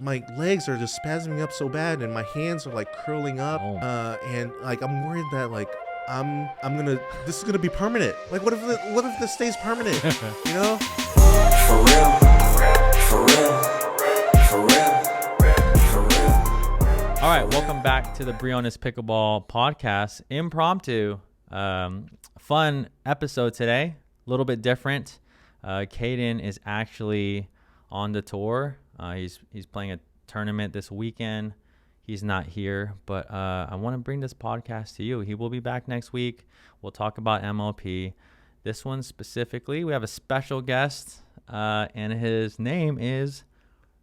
my legs are just spasming up so bad, and my hands are like curling up, and like I'm worried that like this is gonna be permanent. Like what if this stays permanent? You know? For real, for real, for real, for real. All right, welcome back to the Briones Pickleball Podcast. Impromptu, fun episode today. A little bit different. Caden is actually on the tour. He's playing a tournament this weekend. He's not here, but I want to bring this podcast to you. He will be back next week. We'll talk about MLP. This one specifically, we have a special guest, and his name is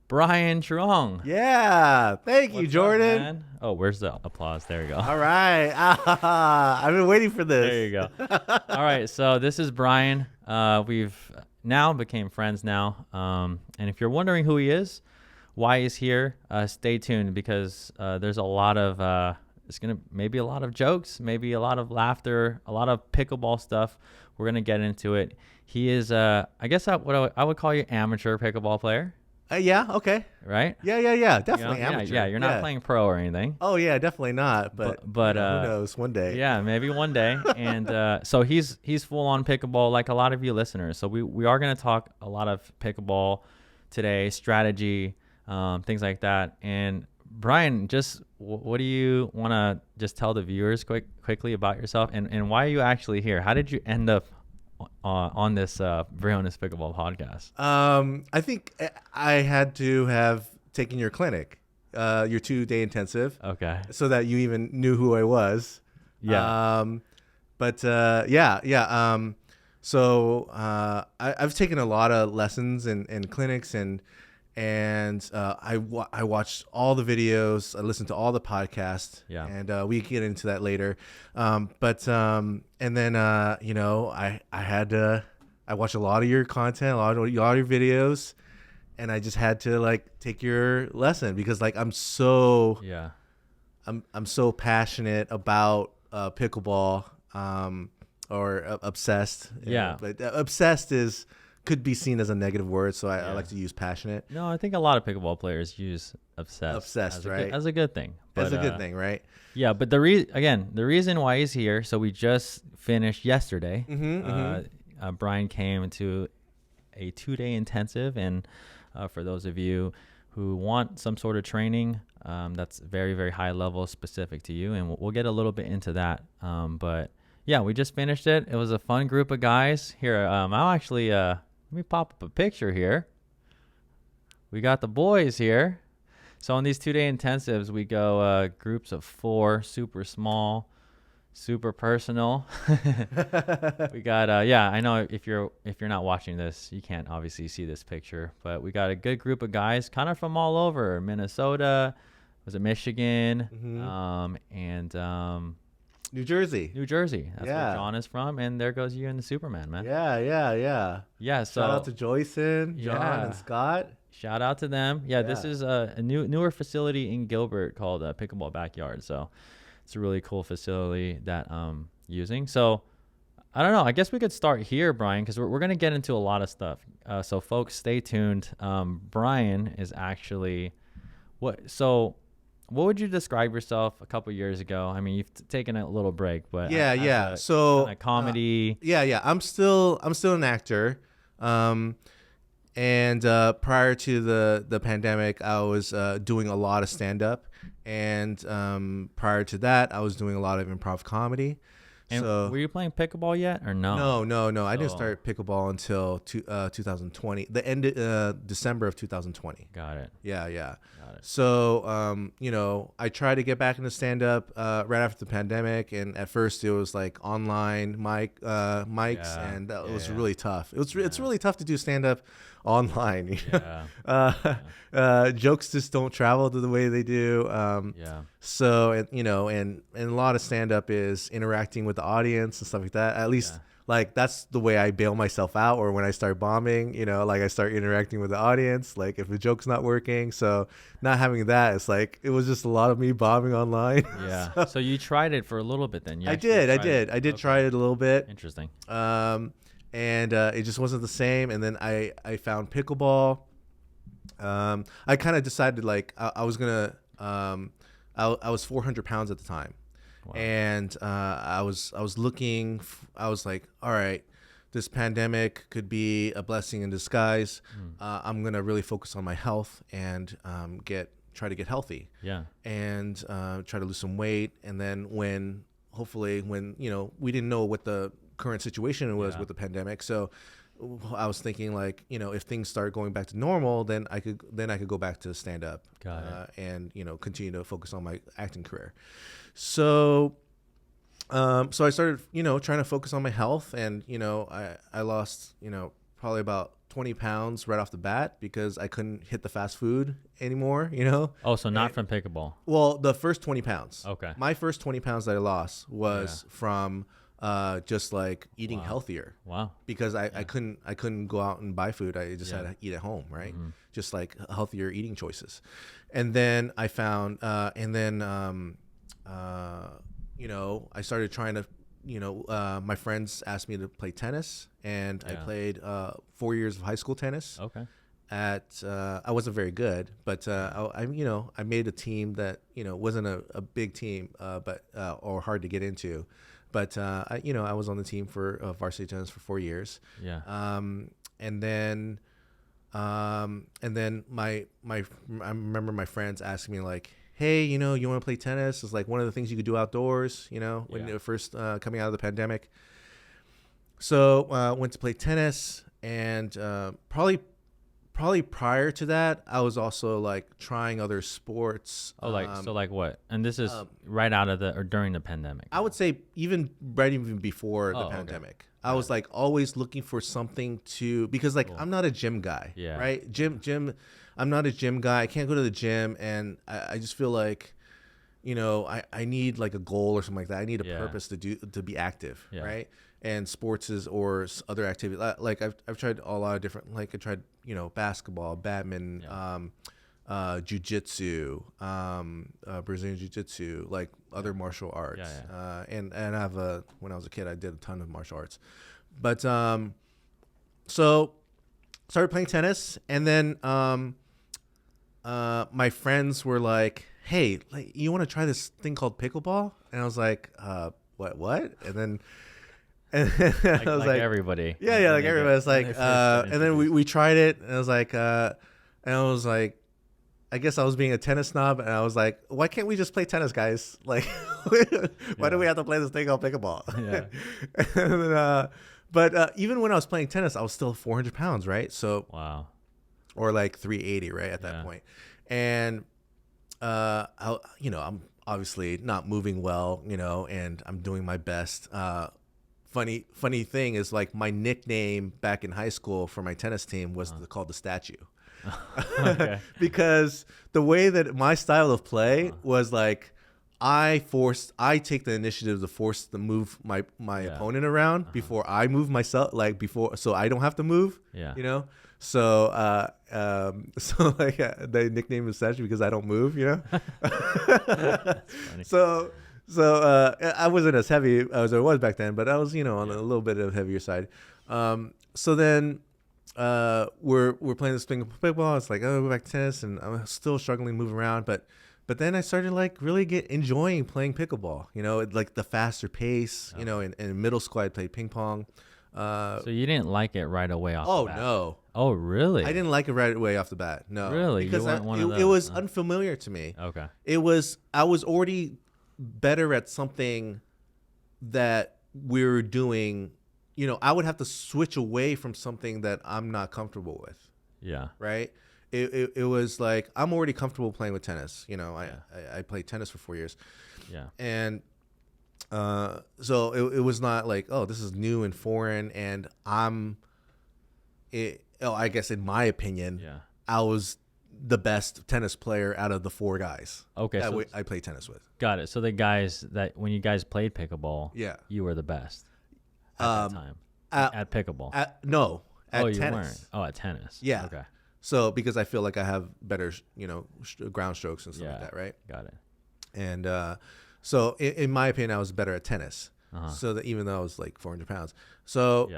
Brian Truong. Yeah, thank you, Jordan. Up, man? Oh, where's the applause? There we go. All right, I've been waiting for this. There you go. All right, so this is Brian. We've now became friends now, and if you're wondering who he is, why he's here, stay tuned, because there's a lot of it's gonna maybe a lot of jokes, maybe a lot of laughter, a lot of pickleball stuff. We're gonna get into it. He is I guess what I would call you amateur pickleball player. Yeah, okay. Right? Yeah. Definitely you know, amateur. Yeah, you're not playing pro or anything. Oh yeah, definitely not. But who knows? One day. Yeah, maybe one day. And so he's full on pickleball, like a lot of you listeners. So we are going to talk a lot of pickleball today, strategy, things like that. And Brian, just what do you want to just tell the viewers quickly about yourself, and why are you actually here? How did you end up on this Briones Pickleball podcast? I think I had to have taken your clinic, your 2-day intensive. Okay. So that you even knew who I was. Yeah. So I've taken a lot of lessons and clinics, and I watched all the videos. I listened to all the podcasts. Yeah. And we can get into that later. And then I watched a lot of your content, a lot of your videos, and I just had to like take your lesson because like I'm so passionate about pickleball, or obsessed. Yeah. But obsessed could be seen as a negative word, so I like to use passionate. No, I think a lot of pickleball players use obsessed right? as a good thing. That's a good thing, right? Yeah, but the reason why he's here, so we just finished yesterday. Brian came to a 2-day intensive, and for those of you who want some sort of training that's very, very high level, specific to you, and we'll get a little bit into that. But yeah, we just finished it. It was a fun group of guys. Here, I'll actually let me pop up a picture here. We got the boys here. So on these 2-day intensives, we go groups of 4, super small, super personal. We got I know if you're not watching this, you can't obviously see this picture, but we got a good group of guys kind of from all over Minnesota, was it Michigan, and New Jersey. That's where John is from, and there goes you and the Superman, man. Yeah. So shout out to Joyson, John, and Scott. Shout out to them. Yeah. This is a newer facility in Gilbert called Pickleball Backyard. So it's a really cool facility that I'm using. So I don't know. I guess we could start here, Brian, because we're going to get into a lot of stuff. So folks, stay tuned. Brian is actually what would you describe yourself a couple years ago? I mean, you've taken a little break, but So comedy. I'm still an actor. And prior to the pandemic, I was doing a lot of stand up, and prior to that, I was doing a lot of improv comedy. And were you playing pickleball yet, or no? No. I didn't start pickleball until 2020, the end of December of 2020. Got it. Yeah. Got it. So, I tried to get back into stand up right after the pandemic, and at first it was like online mics, and that was really tough. It's really tough to do stand up online. Jokes just don't travel the way they do. So, and a lot of stand up is interacting with the audience and stuff like that. At least like that's the way I bail myself out, or when I start bombing, like I start interacting with the audience, like if the joke's not working. So not having that, it's like it was just a lot of me bombing online. So you tried it for a little bit then. I did try it a little bit. Interesting. And it just wasn't the same. And then I found pickleball, I kind of decided like I was gonna. I was 400 pounds at the time, wow. And I was looking. I was like, all right, this pandemic could be a blessing in disguise. I'm gonna really focus on my health and try to get healthy. Yeah. And try to lose some weight. And then hopefully when we didn't know what the current situation was with the pandemic, so I was thinking like, if things start going back to normal, then I could go back to stand up and continue to focus on my acting career. So I started trying to focus on my health, and I lost probably about 20 pounds right off the bat because I couldn't hit the fast food anymore. Oh, so not from pickleball. Well, the first 20 pounds. Okay. My first 20 pounds that I lost was from just like eating healthier. Wow. Because I couldn't go out and buy food. I just had to eat at home, right? Mm-hmm. Just like healthier eating choices. And then I found, I started trying to, my friends asked me to play tennis, and I played 4 years of high school tennis. Okay. I wasn't very good, but I made a team that wasn't a big team, but or hard to get into. But I was on the team for varsity tennis for 4 years. Yeah. And then I remember my friends asking me like, "Hey, you want to play tennis? It's like one of the things you could do outdoors. When you were first coming out of the pandemic." So went to play tennis, and probably prior to that, I was also like trying other sports. Oh, like what? And this is right out of or during the pandemic. I would say even before the pandemic. Okay. I was like always looking for something because like I'm not a gym guy, right? Gym. I'm not a gym guy. I can't go to the gym, and I just feel like, I need like a goal or something like that. I need a purpose to be active, right? And sports or other activities. Like I've tried a lot of different. Like I tried, basketball, badminton, jiu-jitsu, Brazilian jiu-jitsu, like other martial arts. And I have when I was a kid, I did a ton of martial arts, but so started playing tennis, and then my friends were like, "Hey, like, you want to try this thing called pickleball?" And I was like, what? And then I was like everybody. Yeah, like everybody. It's like, and then we tried it, and I was like, I guess I was being a tennis snob, and I was like, why can't we just play tennis, guys? Like, why do we have to play this thing called pickleball? Yeah. And then, but even when I was playing tennis, I was still 400 pounds, right? So wow, or like 380, right, at that point. And I'm obviously not moving well, and I'm doing my best. Funny thing is, like, my nickname back in high school for my tennis team was called the Statue. Because the way that my style of play was like, I take the initiative to move my opponent around before I move myself, so I don't have to move. So so like the nickname is Statue because I don't move. So I wasn't as heavy as I was back then, but I was on a little bit of heavier side. So then we're playing this thing of pickleball. It's like, oh, go back to tennis, and I'm still struggling to move around, but then I started like really enjoying playing pickleball. Like the faster pace. In middle school I played ping pong. So you didn't like it right away off the bat? Oh, no. Oh, really? I didn't like it right away off the bat. No. Really? Because it was unfamiliar to me. Okay. I was already better at something that we were doing. I would have to switch away from something that I'm not comfortable with. Yeah. Right? It was like, I'm already comfortable playing with tennis. I played tennis for 4 years. Yeah. And so it was not like, oh, this is new and foreign, and I guess in my opinion, I was the best tennis player out of the four guys that I played tennis with. Got it. So the guys that when you guys played pickleball, you were the best at that time at pickleball. No, at you tennis. Weren't. Oh, at tennis. Yeah. Okay. So because I feel like I have better, ground strokes and stuff like that, right? Got it. And so in my opinion, I was better at tennis. So that even though I was like 400 pounds, so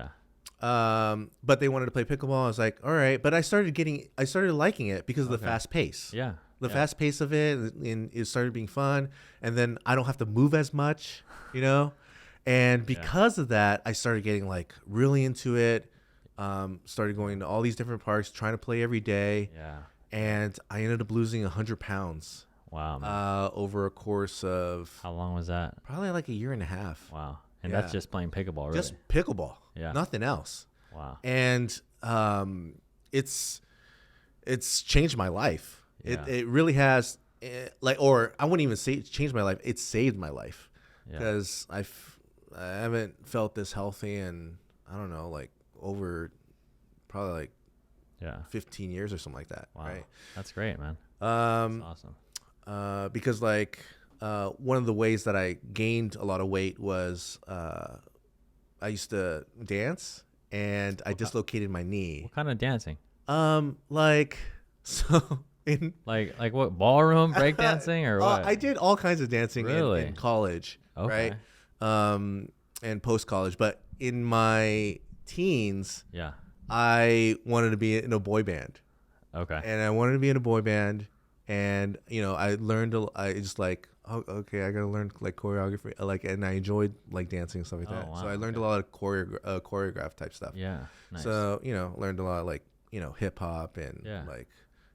But they wanted to play pickleball. I was like, all right. But I started liking it because of the fast pace. Yeah. The fast pace of it, and it started being fun. And then I don't have to move as much, you know? And because of that, I started getting like really into it. Started going to all these different parks, trying to play every day. Yeah. And I ended up losing 100 pounds. Wow. Man. Over a course of... How long was that? Probably like a year and a half. Wow. And that's just playing pickleball, really? Just pickleball. Yeah. Nothing else. Wow. And it's changed my life. Yeah. It really has, or I wouldn't even say it changed my life. It saved my life because I haven't felt this healthy in, I don't know, like over probably like 15 years or something like that. Wow. Right. That's great, man. That's awesome. Because like one of the ways that I gained a lot of weight was I used to dance and I dislocated my knee. What kind of dancing? Like so. Like what, ballroom breakdancing or what? I did all kinds of dancing in college, okay. right? And post college, but in my teens, yeah, I wanted to be in a boy band. Okay. And I wanted to be in a boy band, and I learned. I just like, oh, okay, I gotta learn like choreography, and I enjoyed like dancing and stuff like that. Wow, so I learned a lot of choreograph type stuff. Yeah. Nice. So learned a lot of like hip hop and like.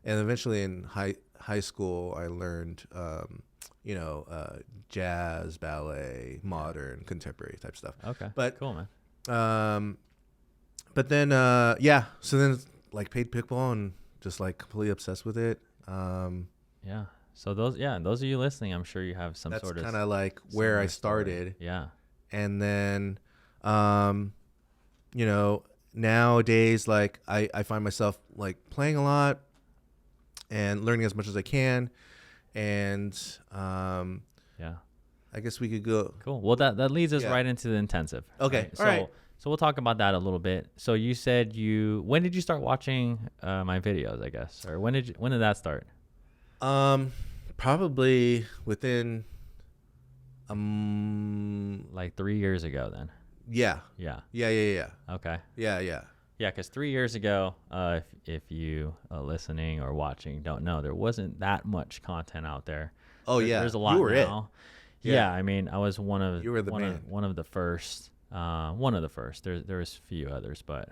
And eventually in high school, I learned, jazz, ballet, modern, contemporary type stuff. Okay. But cool, man. But then, so then like played pickleball and just like completely obsessed with it. Yeah. So those of you listening, I'm sure you have some sort of. That's kind of like where I started. Story. Yeah. And then, nowadays, like I find myself like playing a lot. And learning as much as I can, and I guess we could go. Cool. Well, that leads us right into the intensive. Okay. Right? All right. So we'll talk about that a little bit. So you said when did you start watching my videos? I guess, or when did that start? Probably within like 3 years ago. Then. Yeah. Okay. Yeah. Yeah, because 3 years ago, if you listening or watching don't know, there wasn't that much content out there. Oh yeah, there's a lot you were now. Yeah, I mean, I was one of you were the man. One of the first. One of the first. There was a few others, but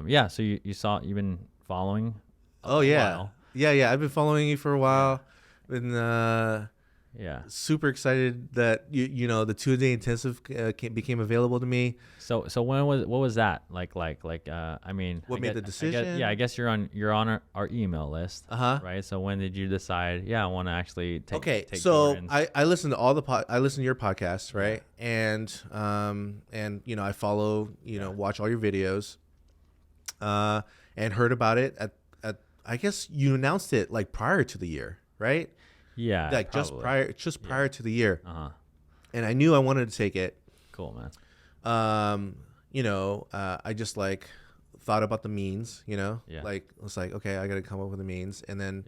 yeah. So you've been following. Oh yeah, while. Yeah. I've been following you for a while. Been super excited that the 2-day intensive became available to me. So what was that like I mean, what made the decision? I guess you're on our email list, right? So when did you decide? Yeah, I want to actually take so Jordan's. I listen to I listen to your podcast, right? And I follow watch all your videos, and heard about it at I guess you announced it like prior to the year, right? Yeah, like probably. just prior to the year. And I knew I wanted to take it. Cool, man. I just like thought about the means, Yeah. like it's like, okay, I got to come up with the means. And then,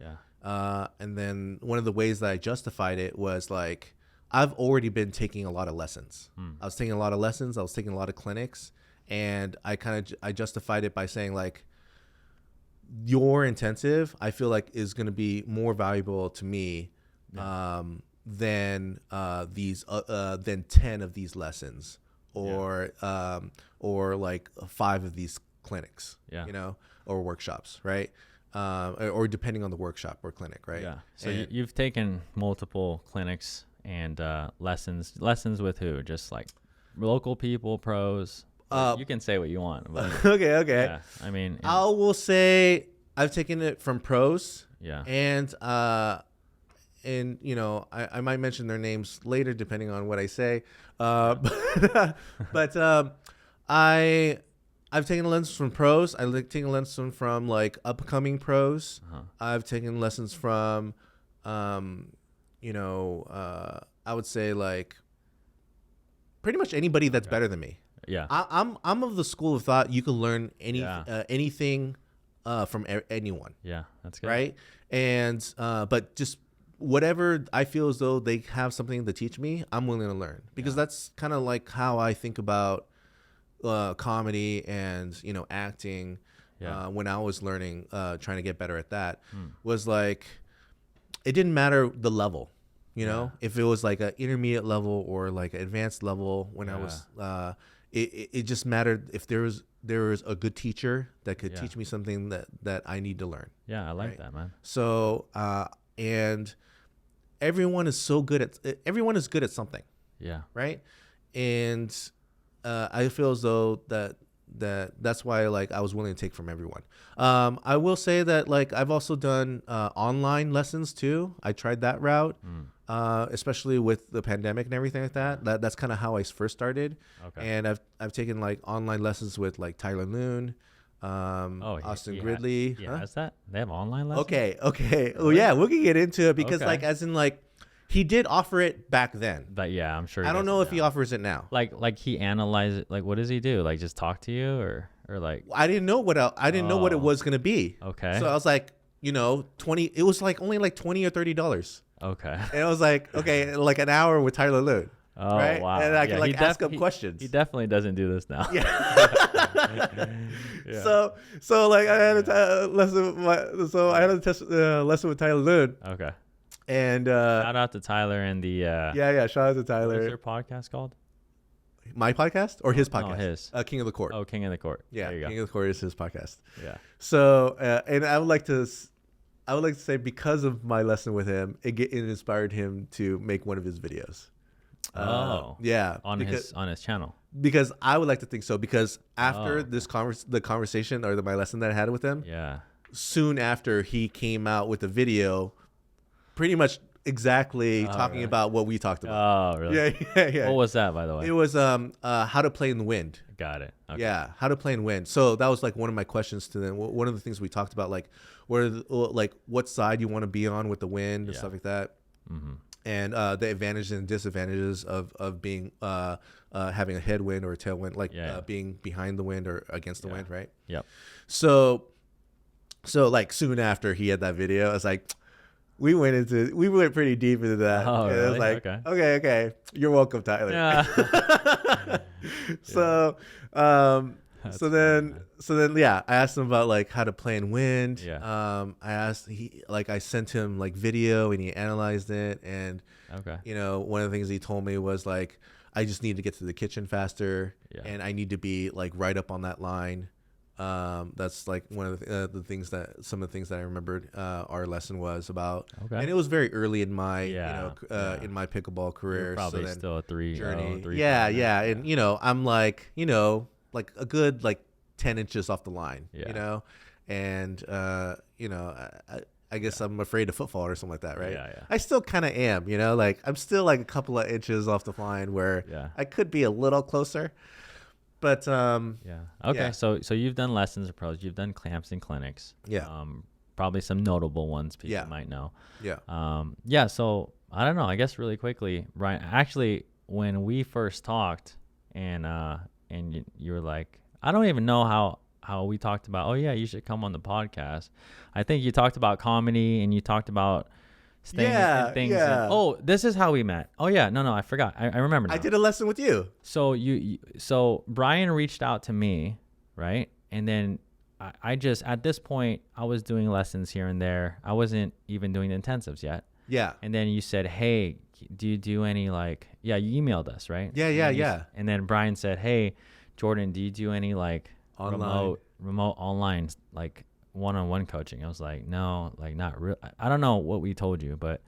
one of the ways that I justified it was like, I've already been taking a lot of lessons. I was taking a lot of lessons. I was taking a lot of clinics, and I justified it by saying like, your intensive, I feel like is going to be more valuable to me than 10 of these lessons or like 5 of these clinics, or workshops, right? Or depending on the workshop or clinic, right? Yeah. So you've taken multiple clinics and lessons with who? Just like local people, pros? You can say what you want. But okay. Yeah, I mean, I will say I've taken it from pros. Yeah. And I might mention their names later depending on what I say. But I've taken lessons from pros. I've taken lessons from like upcoming pros. I've taken lessons from, I would say like pretty much anybody that's better than me. Yeah, I'm of the school of thought you can learn anything from anyone. Yeah, that's good. Right, and but just whatever I feel as though they have something to teach me, I'm willing to learn because that's kind of like how I think about comedy and acting. When I was learning, trying to get better at that, was like, it didn't matter the level, if it was like an intermediate level or like an advanced level. When I was, it just mattered if there was a good teacher that could teach me something that I need to learn. Yeah, I like that, man. So, and everyone is good at something. Yeah. Right. And I feel as though that's why like I was willing to take from everyone. I will say that like I've also done online lessons too. I tried that route, especially with the pandemic and everything like that. That's kind of how I first started. Okay. And I've taken like online lessons with like Tyler Loon, Austin Gridley. Has that? They have online lessons? Okay. Oh yeah, we can get into it because like as in like he did offer it back then. But yeah, I'm sure. I don't know if he offers it now. Like he analyzes it. Like what does he do? Like just talk to you or like? I didn't know what it was gonna be. Okay. So I was like, 20. It was like only like $20 or $30. Okay. And I was like, okay, like an hour with Tyler Loon. Oh right? Wow. And I can like ask him questions. He definitely doesn't do this now. Yeah. So like I had a lesson. Lesson with Tyler Loon. Okay. And shout out to Tyler and the shout out to Tyler. What's your podcast called? My podcast or his podcast? No, his. King of the Court. Oh, King of the Court. Yeah, there you go. King of the Court is his podcast. Yeah. So and I would like to say because of my lesson with him, it inspired him to make one of his videos. Yeah, on his channel. Because I would like to think so. Because after the conversation or my lesson that I had with him, soon after he came out with the video, pretty much exactly talking about what we talked about. Oh, really? Yeah. What was that, by the way? It was how to play in the wind. Got it. Okay. Yeah, how to play in wind. So that was like one of my questions to them. One of the things we talked about, like, what side you want to be on with the wind and stuff like that. Mm-hmm. And the advantages and disadvantages of being having a headwind or a tailwind, like being behind the wind or against the wind, right? Yep. So like soon after he had that video, I was like, we went pretty deep into that. Oh, and really? It was like, okay, you're welcome, Tyler. Yeah. So then I asked him about like how to play in wind. Yeah. I sent him like video and he analyzed it, and one of the things he told me was like, I just need to get to the kitchen faster, and I need to be like right up on that line. That's like one of some of the things that I remembered our lesson was about. Okay. And it was very early in my in my pickleball career. You're probably still a 3 journey. 3 Yeah. And I'm like like a good like 10 inches off the line. And I guess I'm afraid of footfall or something like that, right? Yeah. I still kind of am, like I'm still like a couple of inches off the line where I could be a little closer. But okay. So you've done lessons of pros, you've done clamps and clinics. Probably some notable ones people might know. So I don't know, I guess really quickly, Brian, actually when we first talked and you were like, I don't even know how we talked about, you should come on the podcast. I think you talked about comedy and you talked about and things. And, this is how we met. No, I forgot. I remember now. I did a lesson with you. So Brian reached out to me, right? And then I just, at this point, I was doing lessons here and there. I wasn't even doing the intensives yet. Yeah. And then you said, hey, do you do any like, you emailed us, right? Yeah. And then Brian said, hey, Jordan, do you do any like online remote online like one-on-one coaching? I was like, no, like not real. I don't know what we told you, but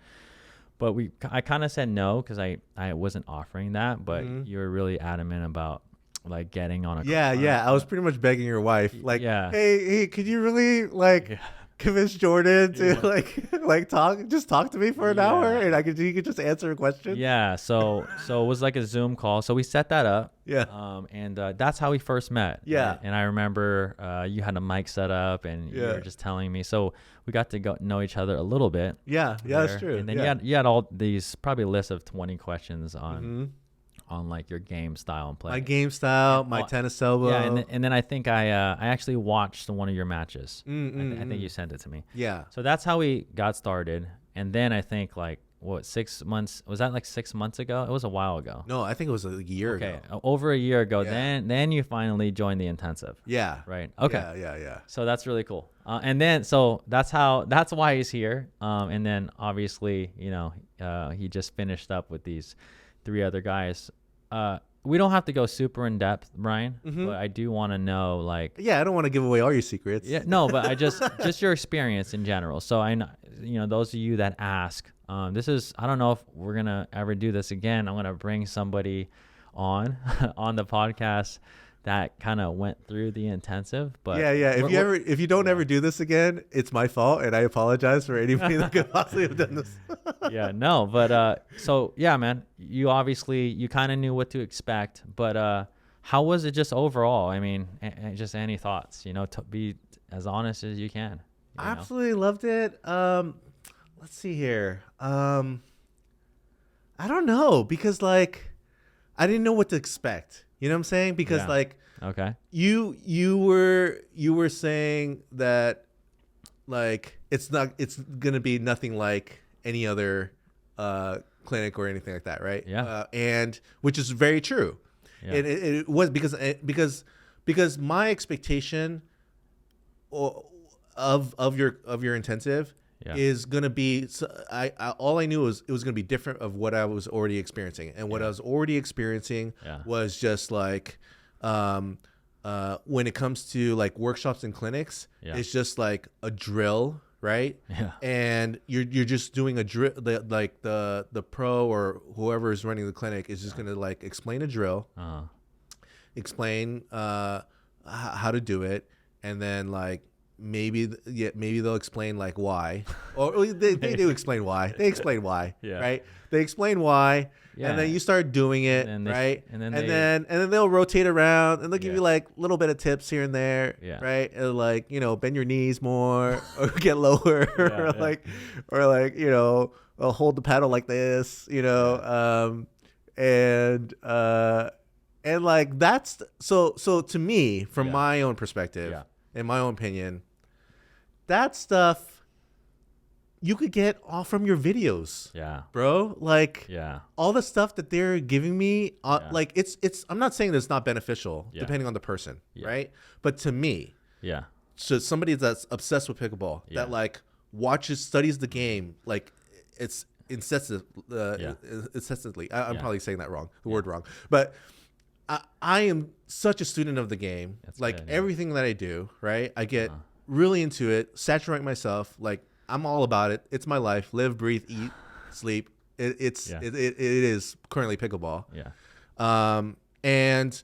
I kind of said no because I wasn't offering that, but you were really adamant about like getting on a I was pretty much begging your wife like, hey, could you really like convince Jordan to like talk to me for an hour and you could just answer a question. So it was like a Zoom call, so we set that up. And that's how we first met. And I remember you had a mic set up and you were just telling me, so we got to know each other a little bit. That's true. And then you had all these probably a list of 20 questions on like your game style and play. My game style, my tennis elbow. And then I think I actually watched one of your matches. I think you sent it to me. So that's how we got started. And then I think like what, 6 months? Was that like 6 months ago? It was a while ago. No, I think it was a year ago. Over a year ago. Yeah. Then you finally joined the intensive. Yeah. Right. Okay. Yeah. So that's really cool. And then, so that's why he's here. And then obviously, you know, he just finished up with these 3 other guys. We don't have to go super in depth, Brian, but I do want to know, like, yeah, I don't want to give away all your secrets. Yeah, no, but I just your experience in general. So I know, you know, those of you that ask, this is, I don't know if we're gonna ever do this again. I'm gonna bring somebody on the podcast that kind of went through the intensive. But yeah. If you don't ever do this again, it's my fault, and I apologize for anybody that could possibly have done this. Yeah, no, but so yeah, man, you kind of knew what to expect, but how was it just overall? I mean, just any thoughts, you know, to be as honest as you can. I absolutely loved it. Let's see here. I don't know, because like I didn't know what to expect. You know what I'm saying? Because like, okay, you were saying that like it's gonna be nothing like any other clinic or anything like that, right? Yeah. And which is very true. Yeah. It was because my expectation of your intensive is gonna be, all I knew was it was gonna be different of what I was already experiencing, and what I was already experiencing was just like when it comes to like workshops and clinics, it's just like a drill, right? Yeah. And you're just doing a drill, like the pro or whoever is running the clinic is just gonna like explain a drill, explain how to do it, and then like maybe they'll explain like why, or they do explain why. They explain why, right? They explain why, and then you start doing it, right? And then they'll rotate around and they'll give you like a little bit of tips here and there, right? And like, you know, bend your knees more or get lower, or like you know, hold the paddle like this, you know, and like that's so to me, from my own perspective, in my own opinion, that stuff you could get all from your videos, bro. Like, all the stuff that they're giving me, like it's. I'm not saying that it's not beneficial, depending on the person, right? But to me, so somebody that's obsessed with pickleball, that like studies the game, like it's incessantly. I'm probably saying that wrong, the word wrong, but I am such a student of the game. That's like good, everything that I do, right? I get really into it, saturate myself. Like I'm all about it. It's my life. Live, breathe, eat, sleep. It is currently pickleball. Yeah. And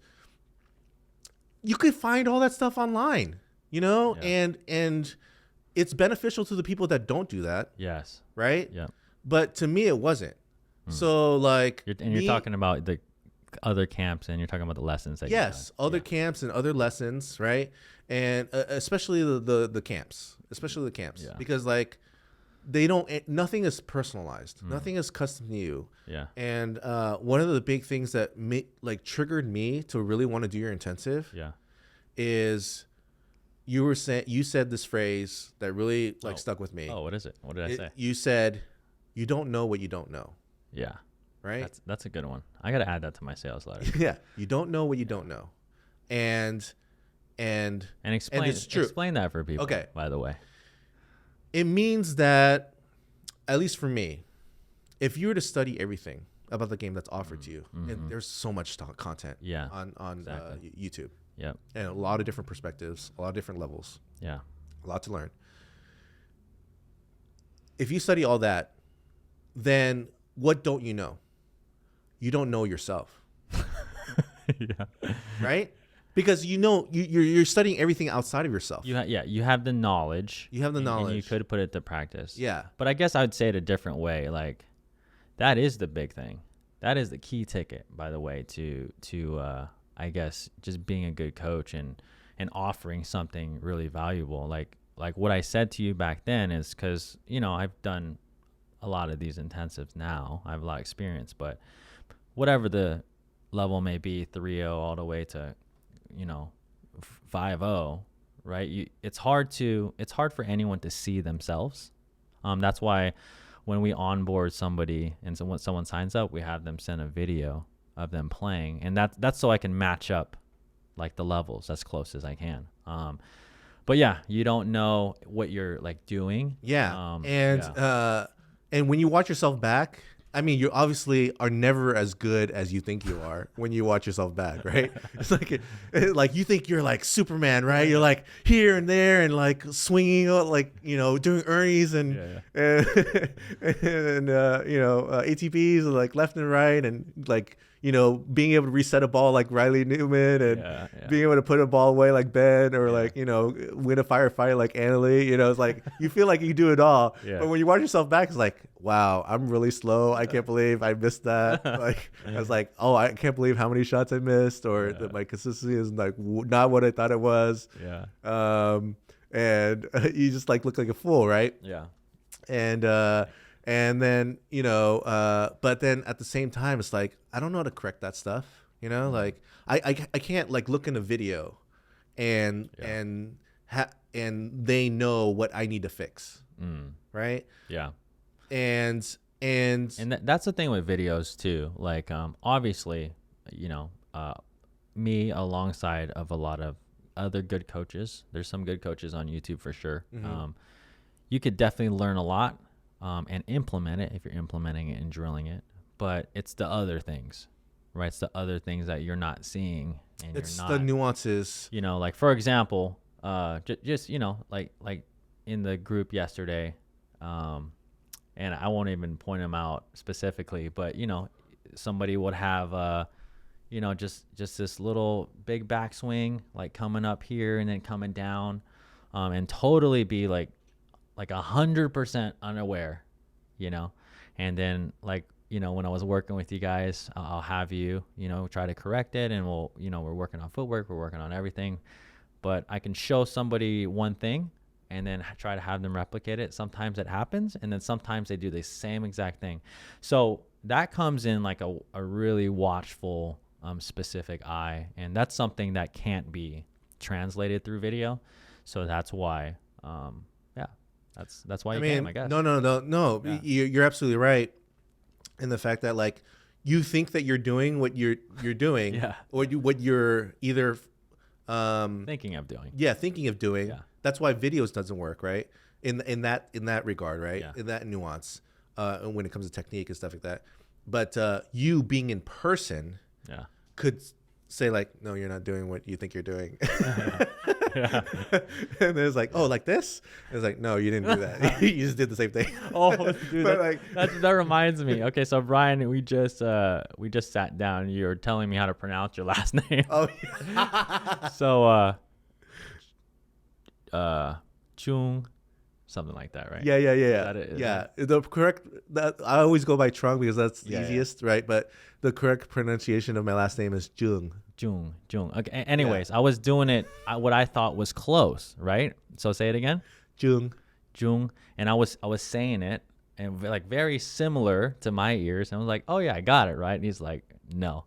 you could find all that stuff online, you know, and it's beneficial to the people that don't do that. Yes. Right. Yeah. But to me, it wasn't. So like, you're talking about the other camps, and you're talking about the lessons that other camps and other lessons, right? And especially the camps, because like nothing is personalized, nothing is custom to you. And one of the big things that like triggered me to really want to do your intensive is you said this phrase that really like stuck with me. Oh, what is it? What did I say? You said, you don't know what you don't know. Yeah. Right? That's a good one. I got to add that to my sales letter. Yeah. You don't know what you don't know. And explain, it's true. Explain that for people, by the way. It means that, at least for me, if you were to study everything about the game that's offered to you, and there's so much content on YouTube. Yeah. And a lot of different perspectives, a lot of different levels. Yeah. A lot to learn. If you study all that, then what don't you know? You don't know yourself. Right? Because you know you're studying everything outside of yourself. You have the knowledge. You have the knowledge. And you could put it to practice. Yeah. But I guess I would say it a different way. Like, that is the big thing. That is the key ticket, by the way, to I guess just being a good coach and offering something really valuable. Like what I said to you back then is, because, you know, I've done a lot of these intensives now. I have a lot of experience, but whatever the level may be, 3.0 all the way to, you know, 5.0, right? It's hard for anyone to see themselves. That's why when we onboard somebody and so when someone signs up, we have them send a video of them playing, and that's so I can match up like the levels as close as I can. But yeah, you don't know what you're like doing. Yeah. And when you watch yourself back, I mean, you obviously are never as good as you think you are when you watch yourself back, right? It's like you think you're like Superman, right? You're like here and there and like swinging, like, you know, doing Ernie's and ATPs like left and right, and like, you know, being able to reset a ball like Riley Newman, and being able to put a ball away like Ben, or like, you know, win a firefight like Annalie. You know, it's like you feel like you do it all. But when you watch yourself back, it's like, wow, I'm really slow. I can't believe I missed that. Like, I was like, oh, I can't believe how many shots I missed, or that my consistency is like not what I thought it was. And you just like look like a fool, right? And then, you know, but then at the same time, it's like, I don't know how to correct that stuff. You know, like I can't like look in a video and they know what I need to fix. Right. And that's the thing with videos too. Like, obviously, you know, me alongside of a lot of other good coaches, there's some good coaches on YouTube for sure. You could definitely learn a lot. And implement it if you're implementing it and drilling it, but it's the other things, right? It's the other things that you're not seeing, and it's you're not, the nuances. You know, like for example, just you know, like in the group yesterday, and I won't even point them out specifically, but you know, somebody would have you know, just this little big backswing, like coming up here and then coming down, and totally be like 100% unaware, you know. And then, like, you know, when I was working with you guys, I'll have you, you know, try to correct it, and we'll, you know, we're working on footwork, we're working on everything, but I can show somebody one thing and then try to have them replicate it. Sometimes it happens, and then sometimes they do the same exact thing. So that comes in like a really watchful, specific eye, and that's something that can't be translated through video. So that's why, that's why you came, I guess. No. Yeah. You're absolutely right in the fact that like you think that you're doing what you're doing, or what you're either thinking of doing. Thinking of doing. Yeah. That's why videos doesn't work, right? In that regard, right? Yeah. In that nuance, when it comes to technique and stuff like that. But you being in person, could say like, no, you're not doing what you think you're doing. And it's like, oh, like this? It's like, no, you didn't do that. You just did the same thing. Oh, dude, that reminds me. Okay, so Brian, we just sat down. You were telling me how to pronounce your last name. Oh, yeah. So, Chung, something like that, right? Yeah. The correct, that I always go by Trung because that's the easiest, right? But the correct pronunciation of my last name is Jung. Okay. Anyways, I was doing it what I thought was close, right? So say it again. Jung. And I was saying it and like very similar to my ears. And I was like, oh yeah, I got it, right? And he's like, no.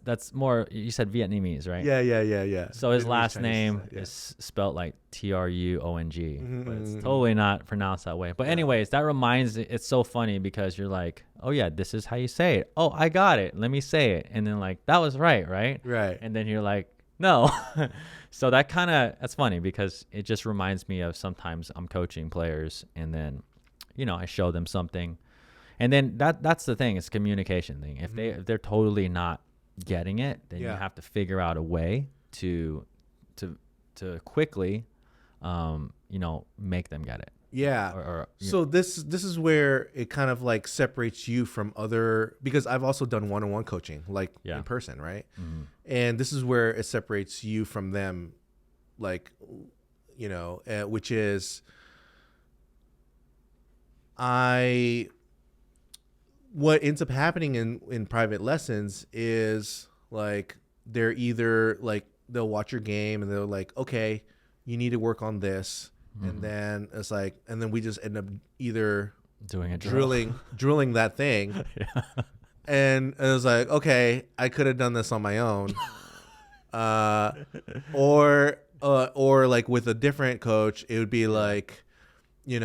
That's more, you said Vietnamese, right? Yeah. So his last name is spelled like Truong, but it's totally not pronounced that way. But anyways, that reminds, it's so funny because you're like, oh yeah, this is how you say it. Oh, I got it. Let me say it. And then like, that was right? Right. And then you're like, no. So that's funny because it just reminds me of sometimes I'm coaching players and then, you know, I show them something. And then that's the thing, it's a communication thing. If they're totally not getting it, then you have to figure out a way to quickly make them get it. So this is where it kind of like separates you from other, because I've also done one-on-one coaching like in person, right? And this is where it separates you from them, like, you know, which is what ends up happening in private lessons is like they're either like they'll watch your game and they're like, okay, you need to work on this, and then it's like, and then we just end up either doing a drilling that thing, and it was like, okay, I could have done this on my own, or like with a different coach, it would be like, they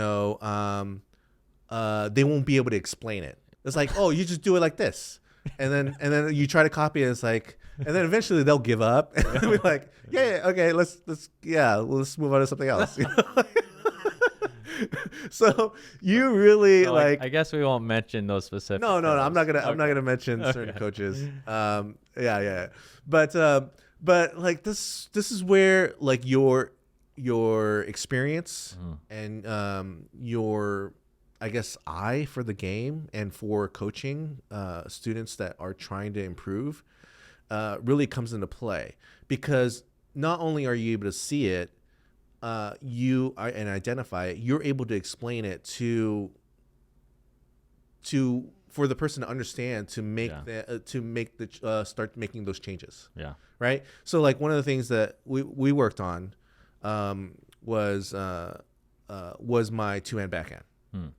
won't be able to explain it. It's like, oh, you just do it like this, and then you try to copy it. It's like, and then eventually they'll give up and they'll be like, yeah, okay, let's move on to something else. So you really So, like. I guess we won't mention those specific. No, I'm not gonna. Okay. I'm not gonna mention certain coaches. Yeah. But like this is where like your experience and your, I guess, eye for the game and for coaching students that are trying to improve really comes into play, because not only are you able to see it, and identify it, you're able to explain it for the person to understand, to make start making those changes. Yeah. Right. So like one of the things that we worked on was my two-hand backhand.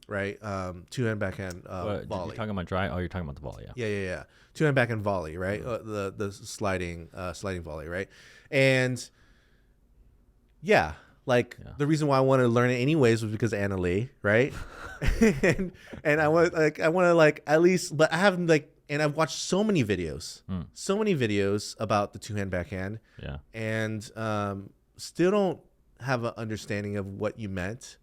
Right. Two-hand backhand volley. You're talking about dry? Oh, you're talking about the volley. Yeah. Yeah. Two-hand backhand volley. Right. The sliding volley. Right. And yeah. The reason why I wanted to learn it anyways was because of Anna Lee, right? and I want to at least, but I haven't and I've watched so many videos about the two-hand backhand, and still don't have an understanding of what you meant,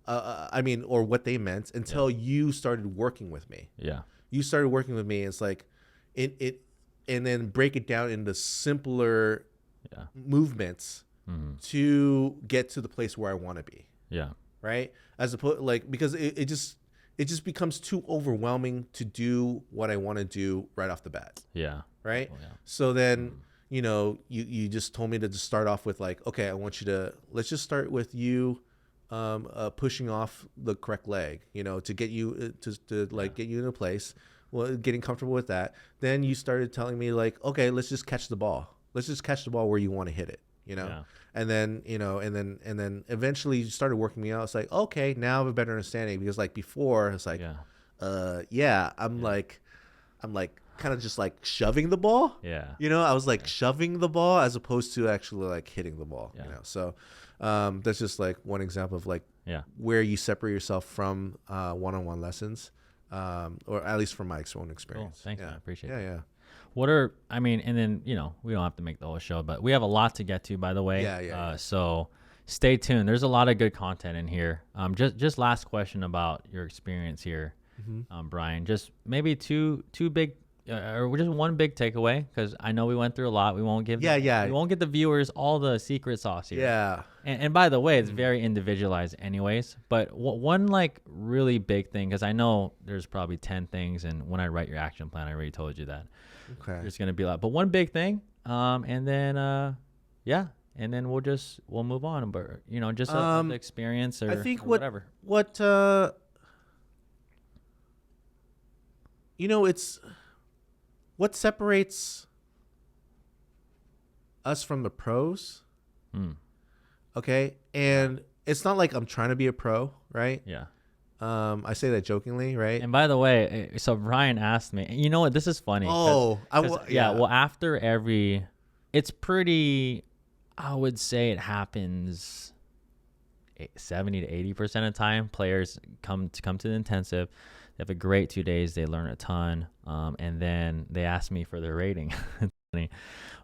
or what they meant until you started working with me. Yeah, you started working with me. It's like it, and then break it down into simpler movements. To get to the place where I want to be. Yeah. Right. As opposed, because it just becomes too overwhelming to do what I want to do right off the bat. Yeah. Right. Oh, yeah. So then, you just told me to just start off with okay, let's just start with you, pushing off the correct leg, to get you get you in a place, getting comfortable with that. Then you started telling me okay, let's just catch the ball. Let's just catch the ball where you want to hit it. And then and then eventually you started working me out. It's like, okay, now I have a better understanding, because before it's like, I'm kind of just shoving the ball. I was shoving the ball as opposed to actually hitting the ball. So that's just one example of where you separate yourself from one-on-one lessons, or at least from my own experience. Cool. Thanks, man. I appreciate it. Yeah. And then, we don't have to make the whole show, but we have a lot to get to, by the way. Yeah. So stay tuned. There's a lot of good content in here. Just last question about your experience here, Brian. Just maybe two big, or just one big takeaway, because I know we went through a lot. We won't give we won't get the viewers all the secret sauce here. Yeah. And by the way, it's very individualized anyways. But one really big thing, because I know there's probably 10 things, and when I write your action plan, I already told you that. Okay. There's gonna be a lot, but one big thing, and then and then we'll move on. But just the experience, or I think or whatever. It's what separates us from the pros. Okay, and it's not like I'm trying to be a pro, right? Yeah. I say that jokingly, right? And by the way, so Brian asked me, you know what, this is funny. Oh, well, after it's pretty, I would say it happens 70 to 80% of the time. Players come to the intensive. They have a great 2 days. They learn a ton. And then they ask me for their rating.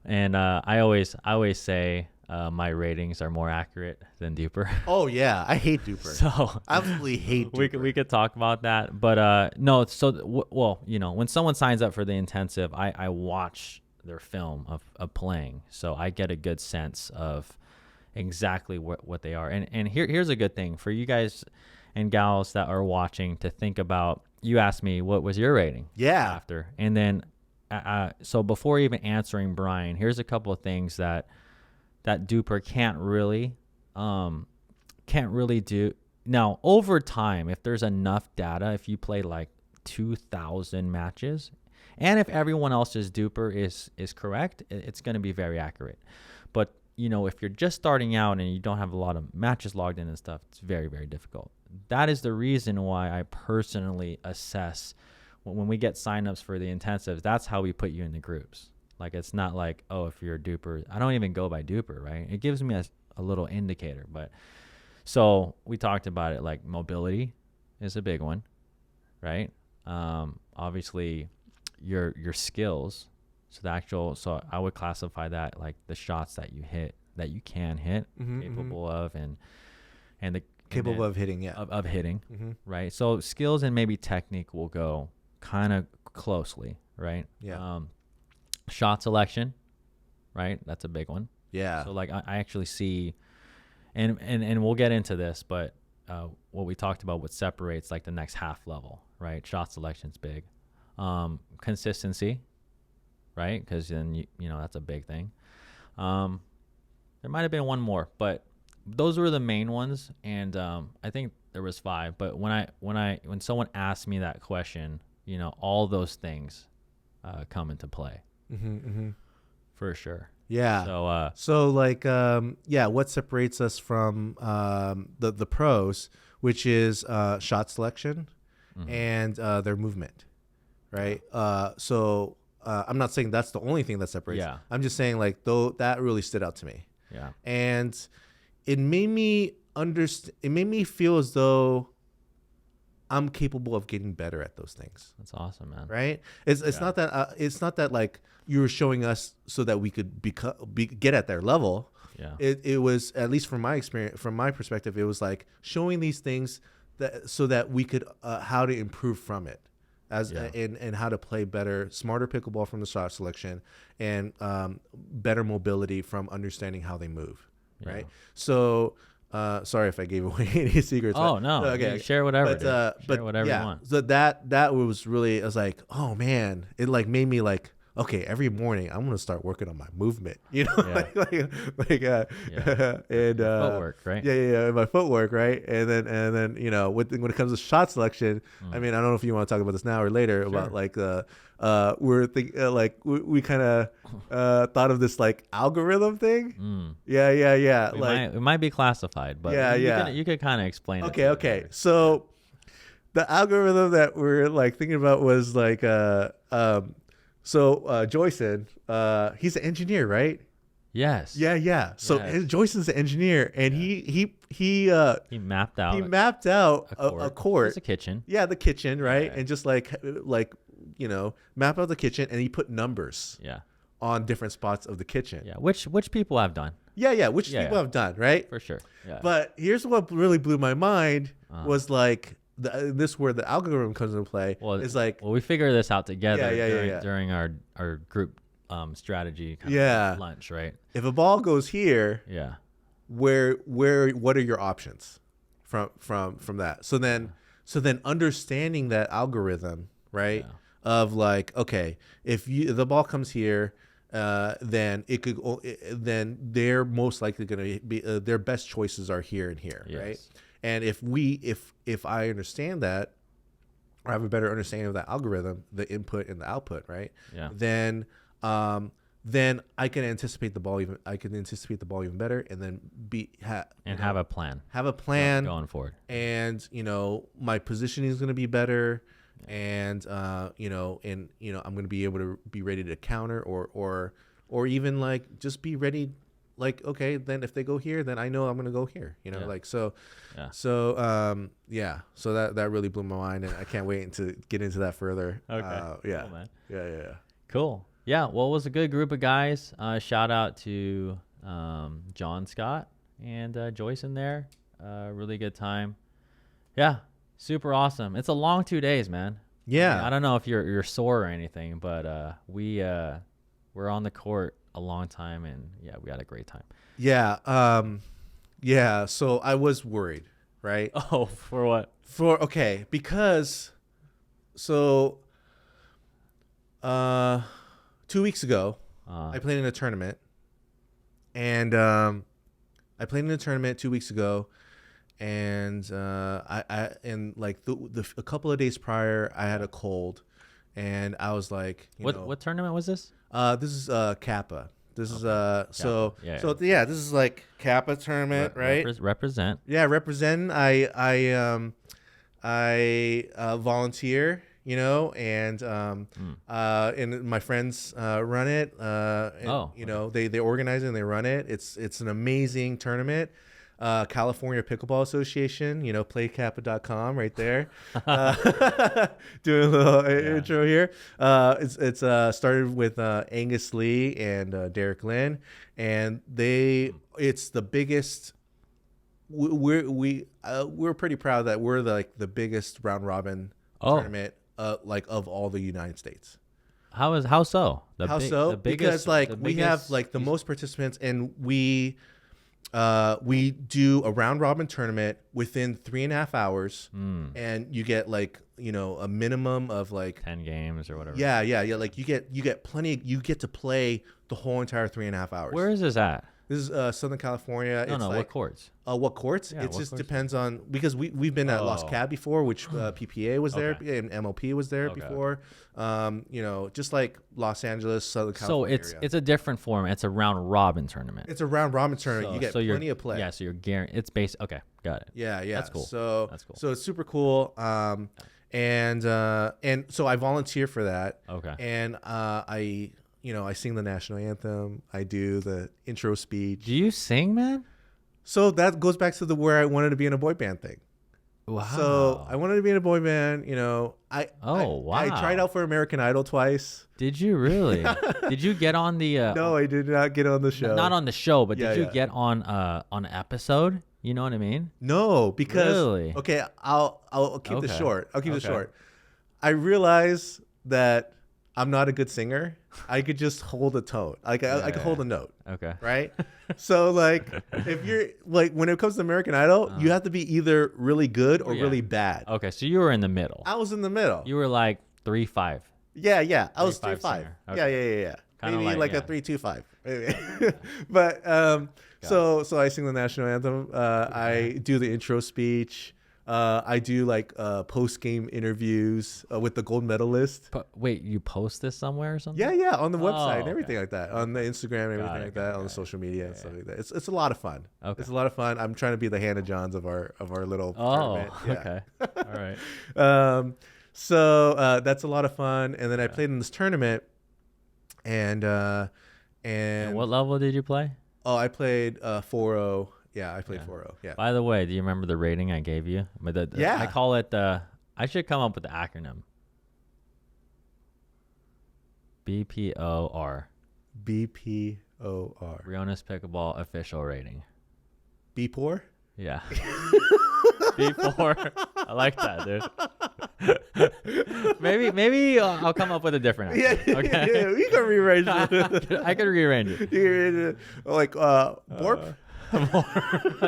And I always say, my ratings are more accurate than Duper. Oh yeah, I hate Duper. So I absolutely hate Duper. We could talk about that, but no. So when someone signs up for the intensive, I watch their film of playing, so I get a good sense of exactly what they are. And here's a good thing for you guys and gals that are watching to think about. You asked me what was your rating? Yeah. After, and then so before even answering Brian, here's a couple of things that Duper can't really do. Now, over time, if there's enough data, if you play 2,000 matches, and if everyone else's Duper is correct, it's going to be very accurate. But if you're just starting out and you don't have a lot of matches logged in and stuff, it's very, very difficult. That is the reason why I personally assess when we get signups for the intensives. That's how we put you in the groups. It's not if you're a Duper. I don't even go by Duper, right? It gives me a little indicator. But So we talked about it, like mobility is a big one, right? Obviously your skills. So I would classify that like the shots that you hit, that you can hit, capable of, and capable of hitting, of hitting, right? So skills and maybe technique will go kind of closely, right? Yeah. Shot selection, right? That's a big one. Yeah. So like I actually see, and we'll get into this, but what we talked about, what separates like the next half level, right? Shot selection's big. Consistency, right? Because then you know that's a big thing. There might have been one more, but those were the main ones, and I think there was 5. But when someone asked me that question, you know, all those things come into play, for sure. Yeah. So like what separates us from the pros, which is shot selection and their movement, right? So I'm not saying that's the only thing that separates. Yeah. I'm just saying like though that really stood out to me. Yeah. And it made me it made me feel as though I'm capable of getting better at those things. That's awesome, man. Right? It's not that like you were showing us so that we could get at their level. Yeah. It was, at least from my experience, from my perspective, it was like showing these things so that we could how to improve from it, and how to play better, smarter pickleball from the shot selection, and better mobility from understanding how they move. Right. So. Sorry if I gave away any secrets. Oh, no. Okay. Share whatever. Share whatever you want. So that was really, I was like, oh man, it like made me like, okay, every morning I'm gonna start working on my movement. You know, and footwork, right? Yeah, my footwork, right? And then you know, when it comes to shot selection, I mean, I don't know if you want to talk about this now or later about like we're thinking like we kind of thought of this like algorithm thing. Yeah. It might be classified, but you could kind of explain it. Okay. So the algorithm that we're like thinking about was like Joyson, he's an engineer, right? Yes. Yeah. So Joyson's an engineer, and he mapped out a court. It's a kitchen. Yeah, the kitchen, right? And just like you know, map out the kitchen, and he put numbers. Yeah. On different spots of the kitchen. Yeah, which people have done. Which people have done, right? For sure. Yeah. But here's what really blew my mind was like this where the algorithm comes into play. We figure this out together during our group strategy kind of lunch, right? If a ball goes here, what are your options from that? So then understanding that algorithm, right? Yeah. Of like, okay, if the ball comes here, then then they're most likely going to be their best choices are here and here, right? And if I understand that, or have a better understanding of that algorithm, the input and the output, right? Yeah. Then I can anticipate the ball even. I can anticipate the ball even better, and then have a plan. Have a plan going forward, and you know my positioning is going to be better. And I'm going to be able to be ready to counter or even like just be ready. Like, okay, then if they go here, then I know I'm going to go here, you know, so that really blew my mind, and I can't wait to get into that further. Okay. Cool, man. Yeah. Cool. Yeah. Well, it was a good group of guys. Shout out to John Scott and Joyce in there. Really good time. Yeah. Super awesome. It's a long 2 days, man. Yeah. I mean, I don't know if you're sore or anything, but we're on the court a long time, and we had a great time. Yeah. So I was worried, right? Oh, for what? Because 2 weeks ago, I played in a tournament, and I played in a tournament 2 weeks ago. And I like a couple of days prior, I had a cold, and I was like, what tournament was this? This is Kappa. This is this is like Kappa tournament, right? Represent. Yeah, represent. I volunteer, you know, and my friends run it. They organize it and they run it. It's an amazing tournament. California Pickleball Association, playkappa.com right there. Doing a little intro here. It's started with Angus Lee and Derek Lynn, and it's the biggest. We're pretty proud that we're the biggest round robin tournament of all the United States. How so? The biggest, because we have the most participants, and we do a round robin tournament within 3.5 hours, and you get a minimum of 10 games or whatever. Yeah. You get plenty. You get to play the whole entire 3.5 hours. Where is this at? This is Southern California. No, what courts? What courts? Yeah, it just depends on, because we've been at Lost Cab before, which PPA was there, and MLP was there before. Just like Los Angeles, Southern California. So it's a different form. It's a round robin tournament. It's a round robin tournament. You get plenty of play. Yeah, so you're guaranteed. It's based. Okay, got it. Yeah. That's cool. That's cool. So it's super cool. And so I volunteer for that. Okay. And I sing the national anthem. I do the intro speech. Do you sing, man? So that goes back to where I wanted to be in a boy band thing. Wow. So I wanted to be in a boy band. I tried out for American Idol twice. Did you really? Did you get on the? No, I did not get on the show. Not on the show, but did you get on an episode? You know what I mean? No, because really? Okay, I'll keep this short. I'll keep it short. I realized that I'm not a good singer. I could just hold a tone. I could hold a note. Okay. Right? So if you're when it comes to American Idol, you have to be either really good or really bad. Okay, so you were in the middle. I was in the middle. You were 3.5. Yeah. I was 3.5. Okay. Yeah. Kinda maybe a 3.25. Maybe. But so I sing the national anthem. I do the intro speech. I do post game interviews with the gold medalist. Wait, you post this somewhere or something? Yeah, on the website and everything like that, on the Instagram, everything like that, on the social media and stuff like that. It's a lot of fun. Okay. It's a lot of fun. I'm trying to be the Hannah Johns of our little tournament. Yeah. Okay. All right. So that's a lot of fun. And then I played in this tournament, and what level did you play? Oh, I played 4-0. Yeah, I played 4-0. Yeah. By the way, do you remember the rating I gave you? I call it I should come up with the acronym. BPOR. BPOR. Briones Pickleball Official Rating. BPOR? Yeah. B4. I like that, dude. maybe I'll come up with a different acronym. Yeah, okay. Yeah, we can rearrange it. I can rearrange it. You can rearrange it. Borp?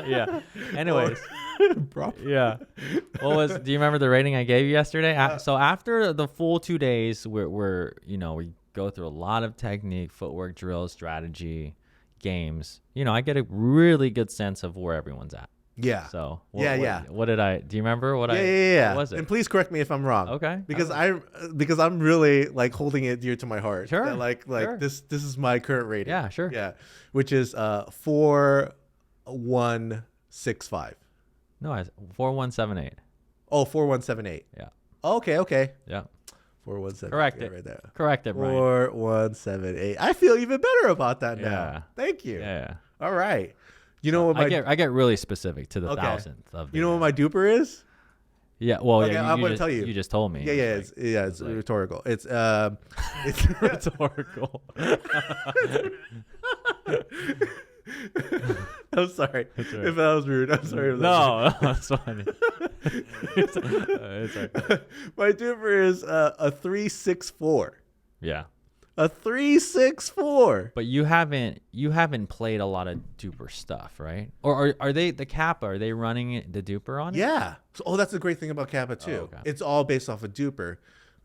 Yeah. Anyways. Prop. Yeah. Do you remember the rating I gave you yesterday? So after the full 2 days, we go through a lot of technique, footwork, drills, strategy, games. I get a really good sense of where everyone's at. Yeah. So what did I? Do you remember what Yeah. What was it? And please correct me if I'm wrong. Okay. Because I'm really holding it dear to my heart. Sure. That, sure. This is my current rating. Yeah. Sure. Yeah. Which is 4165. No, 4178. Oh, 4178. Yeah. Okay. Yeah. 4178. Correct it. Right there. Correct it, Brian. 4178. I feel even better about that now. Yeah. Thank you. Yeah. All right. You know what I get really specific to the thousandth of. You know what my duper is? Yeah. Well, okay, yeah. I'm going to tell you. You just told me. Yeah. It's rhetorical. It's rhetorical. I'm sorry if that was rude. I'm sorry. No, that's fine. It's all right. My duper is a 364. Yeah. A 364. But you haven't played a lot of duper stuff, right? Or are they the Kappa? Are they running the duper on it? Yeah. So, that's the great thing about Kappa too. Okay. It's all based off of duper.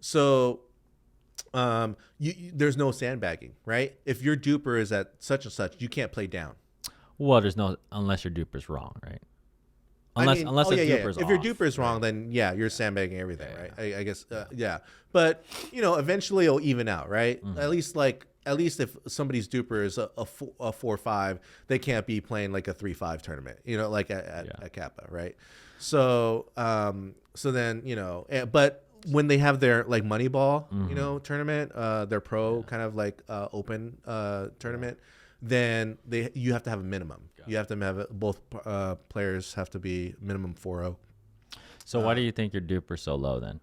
So there's no sandbagging, right? If your duper is at such and such, you can't play down. Well, there's no, unless your duper's wrong, right? Unless the duper's off. If your duper is wrong, then you're sandbagging everything, right? I guess, yeah. But eventually it'll even out, right? Mm-hmm. At least if somebody's duper is a 4-5, they can't be playing like a 3-5 tournament, at Kappa, right? So then but when they have their Moneyball, mm-hmm. Tournament, their pro kind of open tournament. then you have to have a minimum. You have to have both players have to be minimum 4-0. So why do you think your duper so low then?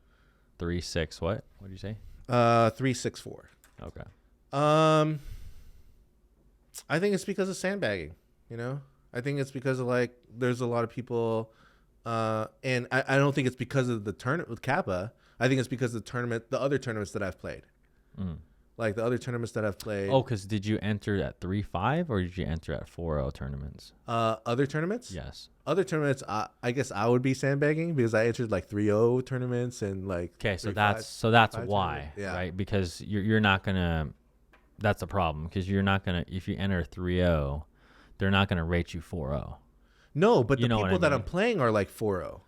3.6 what? What did you say? 3.64. Okay. I think it's because of sandbagging, you know? I think it's because of like there's a lot of people and I don't think it's because of the tournament with Kappa. I think it's because of the other tournaments that I've played. Like the other tournaments that I've played. Oh, because did you enter at 3.5 or did you enter at 4.0 tournaments? Other tournaments? Yes. Other tournaments, I guess I would be sandbagging because I entered like 3.0 tournaments and like. Okay, so 3.5 that's why, yeah. right? Because you're not gonna. That's a problem because you're not gonna. If you enter 3.0, they're not gonna rate you 4.0. No, but the people that mean? I'm playing are like 4.0.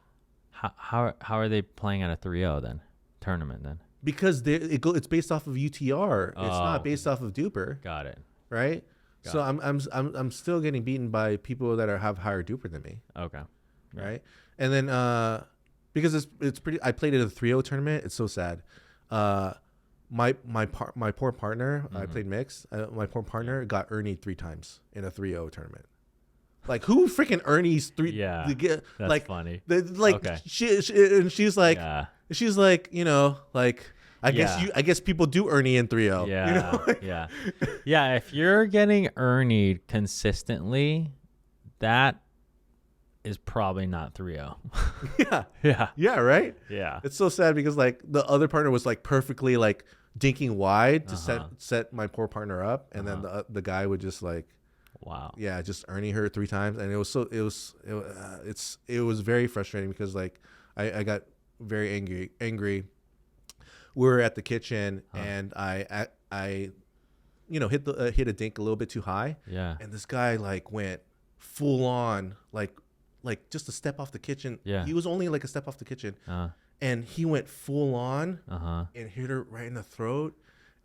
How are they playing at a 3.0 then tournament then? Because it's based off of UTR. It's not based off of duper. Got it. Right. So I'm still getting beaten by people that have higher duper than me. Okay. Right. And then because it's pretty. I played at a 3.0 tournament. It's so sad. My poor partner. I played mixed. My poor partner got Ernie'd 3 times in a 3.0 tournament. Like who freaking Ernie's 3? Yeah, that's like, funny. Okay. She's like, she's like, you know, like I guess people do Ernie in 3.0. Yeah, you know? yeah. If you're getting Ernie'd consistently, that is probably not 3.0. Yeah. Right. Yeah. It's so sad because like the other partner was like perfectly like dinking wide to set my poor partner up, and then the guy would just like. Wow. Yeah, just Ernie her 3 times, and it was very frustrating because like I got very angry. We were at the kitchen and I hit a dink a little bit too high. Yeah. And this guy like went full on like just a step off the kitchen. Yeah. He was only like a step off the kitchen, and he went full on and hit her right in the throat,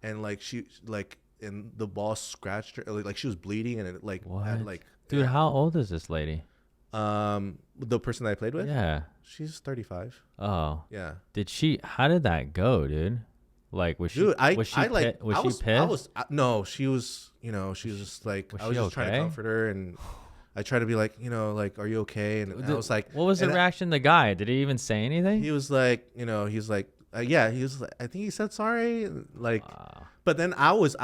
and like she like. And the ball scratched her, like she was bleeding, and it like had, like. Dude, how old is this lady? The person that I played with. Yeah, she's 35. Oh, yeah. How did that go, dude? Like, was she? Dude, was she pissed? No, she was. You know, she was just like I was just trying to comfort her, and I tried to be like, you know, like, are you okay? And I was like, what was the reaction of the guy? Did he even say anything? He was like, you know, he's like, yeah, he was like, I think he said sorry, like. Wow. But then I was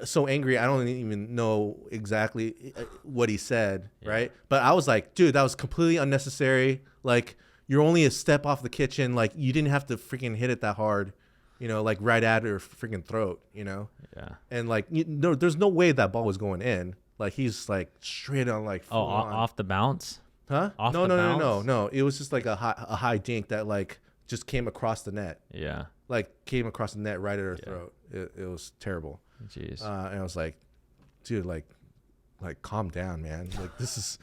so angry. I don't even know exactly what he said, right? But I was like, dude, that was completely unnecessary. Like, you're only a step off the kitchen. Like, you didn't have to freaking hit it that hard, you know, like right at her freaking throat, you know? Yeah. And like, there's no way that ball was going in. Like, he's like straight on like. Off the bounce? Huh? Off no, the no, bounce? no. It was just like a high dink that like just came across the net. Yeah. Like came across the net right at her throat. It was terrible. Jeez. And I was like, dude, like calm down, man. Like this is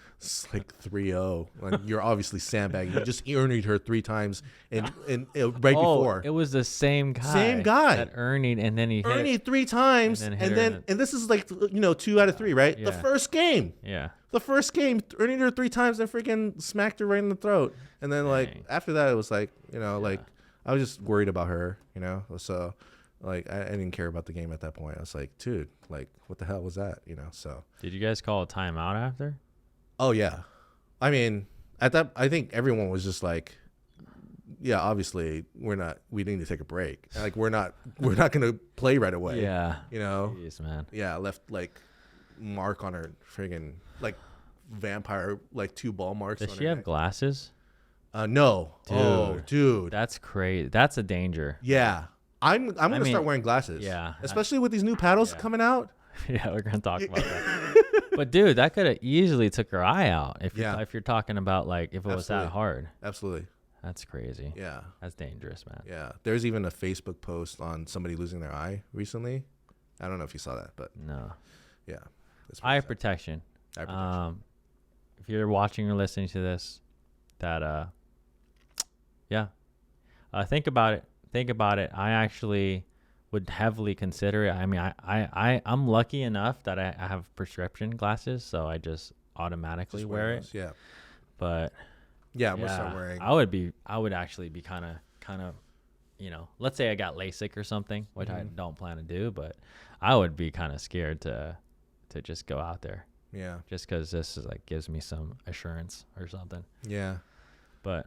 like 3-0. Like you're obviously sandbagging. You just earned her 3 times and right before. It was the same guy. Same guy. That Ernie, and then he hit Ernie 3 times, and this is like 2 out of 3, right? Yeah. The first game. Yeah. The first game, Ernie her 3 times and freaking smacked her right in the throat. And then like after that, it was like like. I was just worried about her, you know, so like I didn't care about the game at that point. I was like, dude, like what the hell was that, you know? So did you guys call a timeout after? Oh yeah, I mean at that I think everyone was just like, yeah, obviously we need to take a break. Like we're not gonna play right away. Yeah, you know. Jeez, man. Yeah, left like mark on her friggin' like vampire like 2 ball marks. Does she have glasses? No. Dude, oh, dude. That's crazy. That's a danger. Yeah. I'm gonna start wearing glasses. Yeah. Especially with these new paddles coming out. Yeah, we're gonna talk about that. But dude, that could have easily took her eye out if you're talking about like if it was that hard. Absolutely. That's crazy. Yeah. That's dangerous, man. Yeah. There's even a Facebook post on somebody losing their eye recently. I don't know if you saw that, but no. Yeah. Eye protection. Eye protection. If you're watching or listening to this, that think about it. I actually would heavily consider it. I mean, I'm lucky enough that I have prescription glasses, so I just automatically wear it. Yeah. But yeah, I'm gonna start wearing. I would actually be kind of, you know, let's say I got LASIK or something, which I don't plan to do, but I would be kind of scared to to just go out there. Yeah. Just because this is like gives me some assurance or something. Yeah. But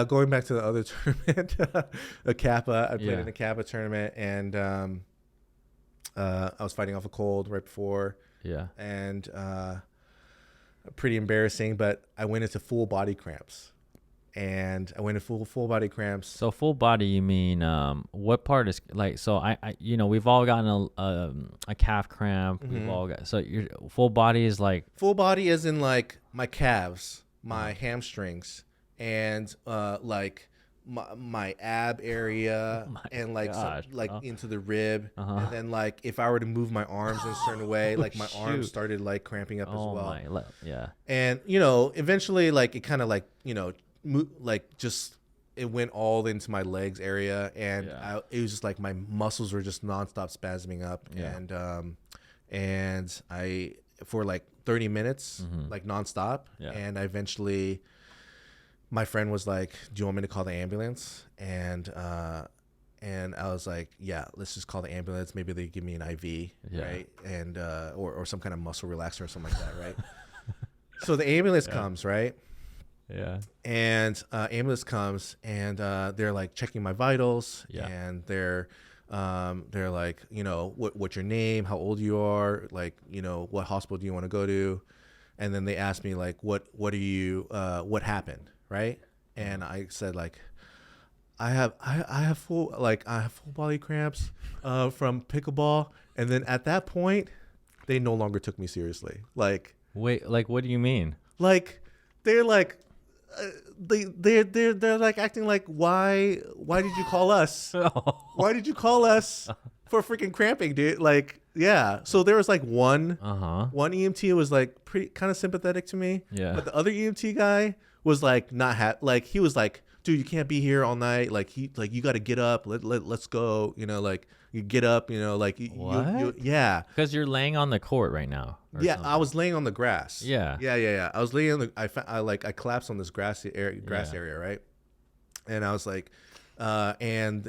going back to the other tournament, a Kappa, I played in a Kappa tournament, and I was fighting off a cold right before. Yeah. And pretty embarrassing, but I went into full body cramps. And I went into full body cramps. So full body, you mean what part is like? So I we've all gotten a calf cramp. Mm-hmm. We've all got, so your full body is like full body is in like my calves, my hamstrings, and like my ab area, and like into the rib, and then like if I were to move my arms in a certain way, like my arms started like cramping up as well. Yeah. And eventually like it kind of like it went all into my legs area, and it was just like my muscles were just nonstop spasming up, and I for like 30 minutes like nonstop, and I eventually, my friend was like, "Do you want me to call the ambulance?" And I was like, "Yeah, let's just call the ambulance. Maybe they give me an IV, right? And or some kind of muscle relaxer or something like that, right?" So the ambulance comes, right? Yeah. And ambulance comes, and they're like checking my vitals, and they're like, what's your name, how old you are, like, what hospital do you want to go to, and then they asked me like, what are you, what happened, right? And I said like, I have full body cramps from pickleball, and then at that point, they no longer took me seriously. Like, wait, like what do you mean? Like they're like. They're like acting like, why did you call us? Why did you call us for freaking cramping, dude? Like, yeah. So there was like one EMT was like pretty kind of sympathetic to me. Yeah. But the other EMT guy was like like he was like, dude, you can't be here all night. Like you got to get up. Let's go. Like you get up. Like what? Yeah. Because you're laying on the court right now. Yeah, something. I was laying on the grass. Yeah. I was laying on the. I collapsed on this grass area, right? And I was like, and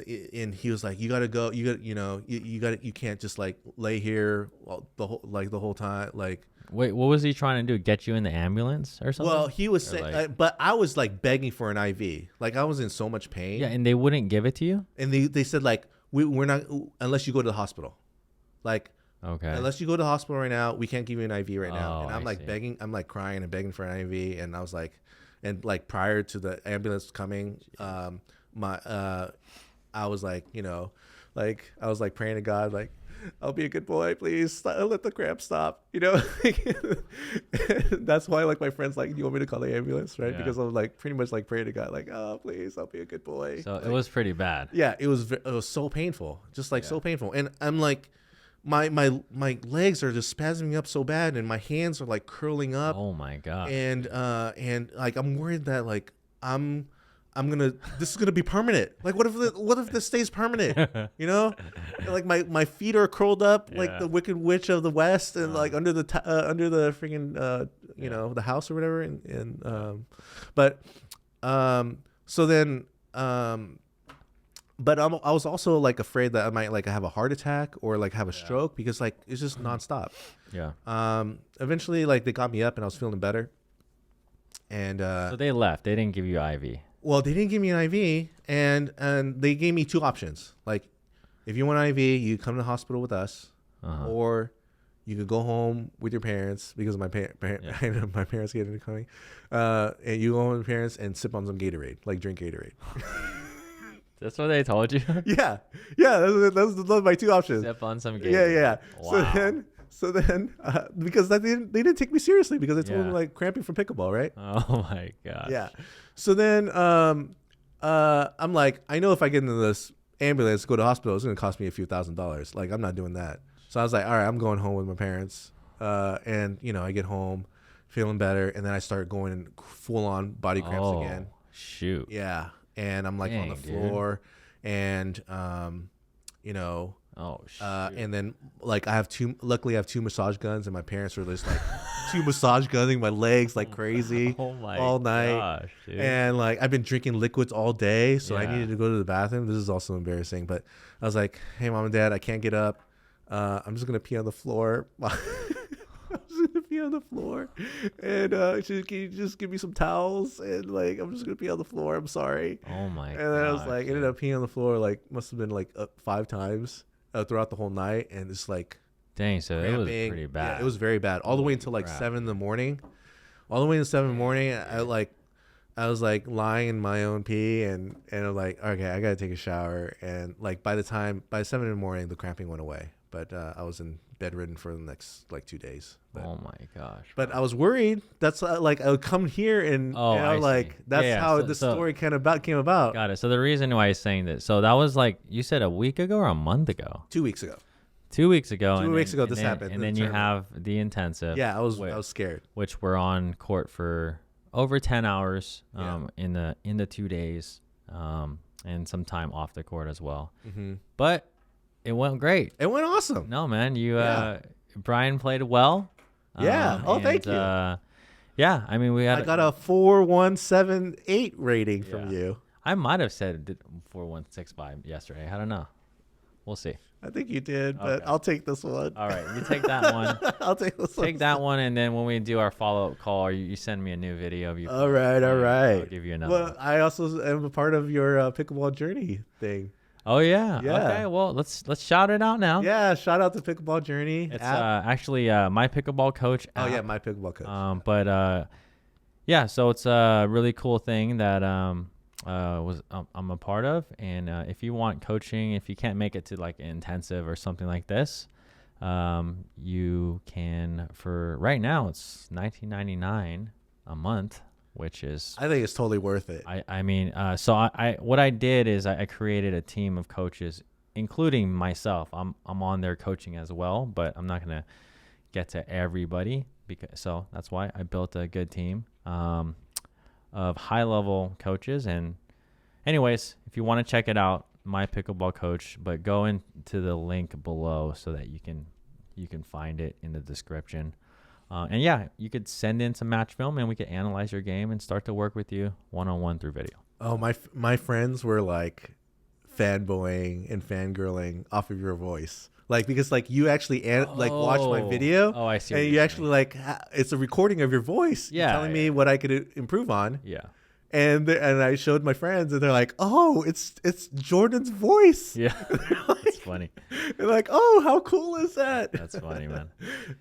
he was like, you gotta go. You can't just like lay here the whole time. Like, wait, what was he trying to do? Get you in the ambulance or something? Well, he was saying, but I was like begging for an IV. Like I was in so much pain. Yeah, and they wouldn't give it to you. And they said like we're not unless you go to the hospital. Like. Okay. Unless you go to the hospital right now, we can't give you an IV right now. And I'm like begging, I'm like crying and begging for an IV. And I was like, and like prior to the ambulance coming, I was like, I was like praying to God, like, I'll be a good boy, please let the cramp stop. That's why like my friends like, you want me to call the ambulance, right? Yeah. Because I was like pretty much like praying to God, like, oh please, I'll be a good boy. So it was pretty bad. Yeah, it was so painful, just like so painful. And I'm like. My legs are just spasming up so bad, and my hands are like curling up. Oh my god! And like I'm worried that like this is gonna be permanent. Like what if this stays permanent? Like my feet are curled up like the Wicked Witch of the West, and like under the freaking the house or whatever. So then. But I was also like afraid that I might like have a heart attack or like have a stroke because like it's just nonstop. Yeah. Eventually like they got me up and I was feeling better. And so they left. They didn't give you IV. Well, they didn't give me an IV, and they gave me two options. Like, if you want an IV, you come to the hospital with us, or you could go home with your parents because my parents get into coming, and you go home with your parents and sip on some Gatorade, like drink Gatorade. That's what they told you? Yeah. Those are my two options. Sip on some Gatorade. Yeah. Wow. So then, because they didn't take me seriously because they told me like cramping from pickleball, right? Oh my gosh. Yeah. So then, I'm like, I know if I get into this ambulance, go to the hospital, it's gonna cost me a few $1,000s. Like I'm not doing that. So I was like, all right, I'm going home with my parents. And I get home, feeling better, and then I start going full on body cramps again. Shoot. Yeah. And I'm like on the floor, and and then like luckily I have two massage guns, and my parents were just like two massage gunning my legs like crazy all night. Gosh, dude. And like I've been drinking liquids all day, so I needed to go to the bathroom. This is also embarrassing, but I was like, hey mom and dad, I can't get up. I'm just gonna pee on the floor. pee on the floor, and can you just give me some towels, and like I'm just gonna pee on the floor. I'm sorry. Oh my god. And then I was like, ended up peeing on the floor like must have been like 5 times throughout the whole night, and it's like, dang, so it was pretty bad. Yeah, it was very bad. All the way until like 7 in the morning. All the way to 7 in the morning, I was like lying in my own pee, and I'm like, okay, I gotta take a shower. And like by 7 in the morning, the cramping went away. But I was in bedridden for the next like 2 days. But, oh my gosh. But I was worried. That's like I would come here and I'm like, that's how the story came about. Got it. So the reason why he's saying this, so that was like you said a week ago or a month ago? 2 weeks ago. 2 weeks ago. 2 weeks ago, this happened. And then you have the intensive. Yeah, I was scared. Which we're on court for over 10 hours in the 2 days, and some time off the court as well. Mm-hmm. But it went great. It went awesome. No, man, Brian played well. Yeah. Thank you. Yeah, I mean I got a 4.178 rating from you. I might have said 4.165 yesterday. I don't know. We'll see. I think you did, but I'll take this one. All right, you take that one. I'll take this one. Take that one, and then when we do our follow-up call, you send me a new video of you. All right. I'll give you another one. I also am a part of your pickleball journey thing. Oh yeah. Okay. Well, let's shout it out now. Yeah. Shout out to Pickleball Journey. It's actually my pickleball coach. Oh yeah, my pickleball coach. But so it's a really cool thing that I'm a part of. And if you want coaching, if you can't make it to like an intensive or something like this, you can. For right now, it's $19.99 a month. Which is, I think it's totally worth it. I mean, so what I did is I created a team of coaches, including myself. I'm on their coaching as well, but I'm not gonna get to everybody so that's why I built a good team of high level coaches. And anyways, if you want to check it out, my pickleball coach, but go into the link below so that you can find it in the description. And you could send in some match film and we could analyze your game and start to work with you one-on-one through video. Oh, my friends were like fanboying and fangirling off of your voice. Like, because like you actually watch my video. Oh, I see. And you actually like, it's a recording of your voice. Yeah. Telling me what I could improve on. Yeah. And I showed my friends, and they're like, "Oh, it's Jordan's voice." Yeah, it's funny. They're like, "Oh, how cool is that?" That's funny, man.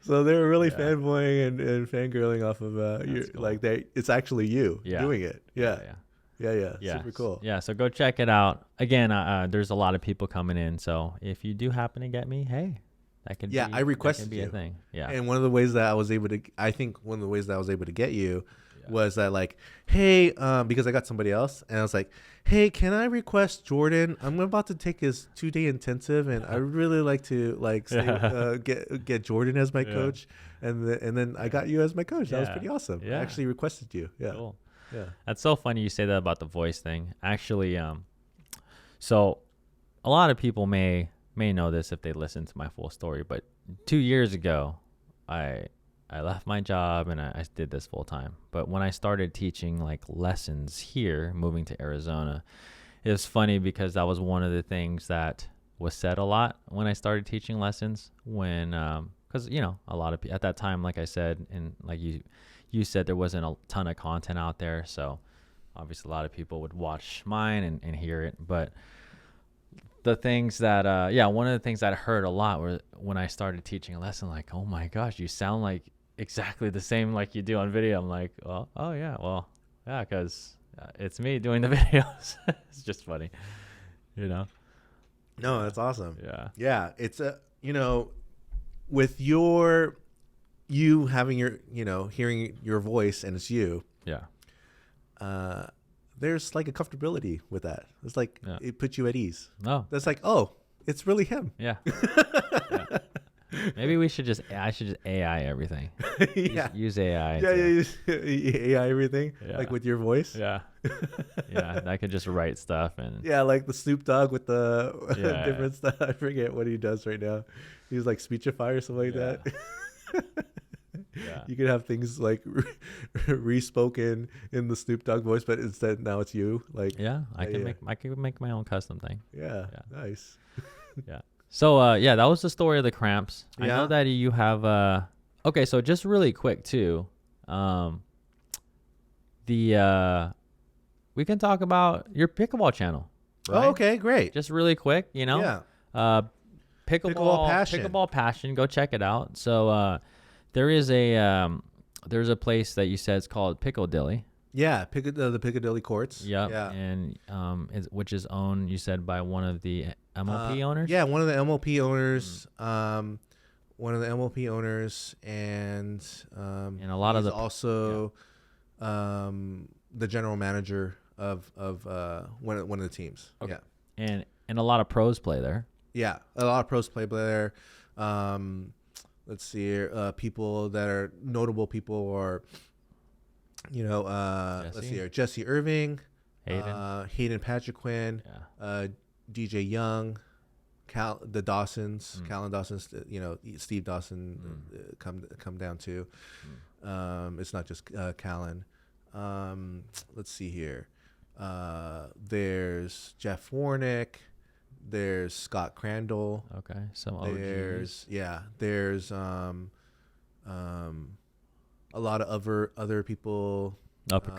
So they were really fanboying and fangirling off of cool. like it's actually you doing it. Yeah. Super cool. Yeah, so go check it out. Again, there's a lot of people coming in, so if you do happen to get me, hey, that could I requested be a thing. Yeah, and one of the ways that I was able to get you. Was that like, hey, because I got somebody else, and I was like, hey, can I request Jordan? I'm about to take his 2-day intensive, and I would really like to get Jordan as my coach, and then I got you as my coach. That was pretty awesome. I actually requested you. Yeah, cool. Yeah, that's so funny you say that about the voice thing. Actually, so a lot of people may know this if they listen to my full story, but 2 years ago, I left my job and I did this full time. But when I started teaching like lessons here, moving to Arizona, it was funny because that was one of the things that was said a lot when I started teaching lessons. Because a lot of people at that time, like I said, and like you said, there wasn't a ton of content out there. So obviously a lot of people would watch mine and hear it. But the things that one of the things that I heard a lot were when I started teaching a lesson, like, oh my gosh, you sound like exactly the same like you do on video. I'm like, because it's me doing the videos. It's just funny, No, that's awesome. Yeah. It's with you having your hearing your voice and it's you. Yeah. There's like a comfortability with that. It's like it puts you at ease. Oh, that's like, oh, it's really him. Yeah. Maybe I should just AI everything. Use AI. Use AI everything. Yeah. Like with your voice. Yeah. Yeah. I could just write stuff and. Yeah, like the Snoop Dogg with the different stuff. I forget what he does right now. He's like Speechify or something like that. Yeah. You could have things like re-spoken in the Snoop Dogg voice, but instead now it's you. Like I can make my own custom thing. Yeah. Nice. Yeah. So that was the story of the cramps. I know that you have Okay, so just really quick too, we can talk about your pickleball channel. Right? Oh, okay, great. Just really quick, Yeah. Pickleball passion. Go check it out. So there's a place that you said is called Piccadilly. Yeah, the Piccadilly courts. Yep. Yeah. And which is owned, you said, by one of the MLP owners. Yeah, one of the MLP owners. One of the MLP owners, and a lot of the also the general manager of one of the teams. Okay. Yeah. And a lot of pros play there. Yeah, a lot of pros play there. Let's see here. People that are notable people are, let's see here. Jesse Irving, Hayden Patriquin, DJ Young, the Dawsons, Callan Dawsons, Steve Dawson come down too. It's not just Callan. Let's see here. There's Jeff Warnick. There's Scott Crandall. Okay, some OGs. There's a lot of other people. Up and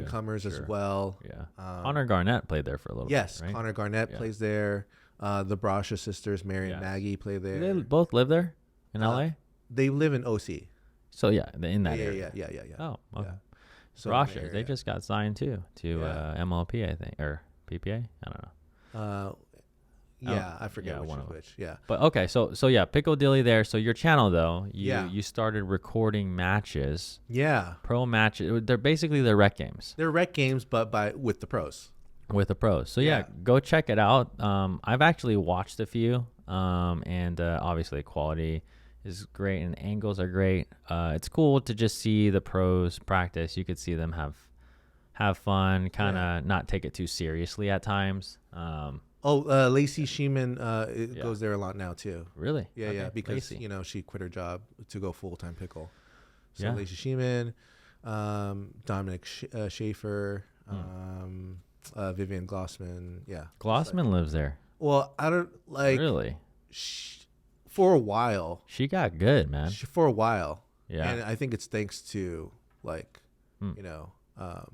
comers as well. Yeah. Connor Garnett played there for a little bit. Yes, right? Connor Garnett plays there. The Brasha sisters, Mary and Maggie, play there. Do they both live there in LA? They live in OC. So in that area. Yeah. Oh, okay. Yeah. So Brasha, they just got signed too to MLP, I think, or PPA. I don't know. I forget which. Yeah. But okay, so Piccadilly there. So your channel though, you started recording matches. Yeah. Pro matches. They're basically the rec games. They're rec games, but with the pros. With the pros. So go check it out. I've actually watched a few, and obviously quality is great and angles are great. It's cool to just see the pros practice. You could see them have fun, kind of not take it too seriously at times. Lacey Sheeman goes there a lot now too. Really? Yeah, okay. because Lacey. she quit her job to go full-time pickle. So Yeah. Lacey Sheeman, Dominic Schaefer, Vivian Glossman. Yeah. Glossman lives there. Well, I don't Really? For a while. She got good, man. For a while. Yeah. And I think it's thanks to Wow.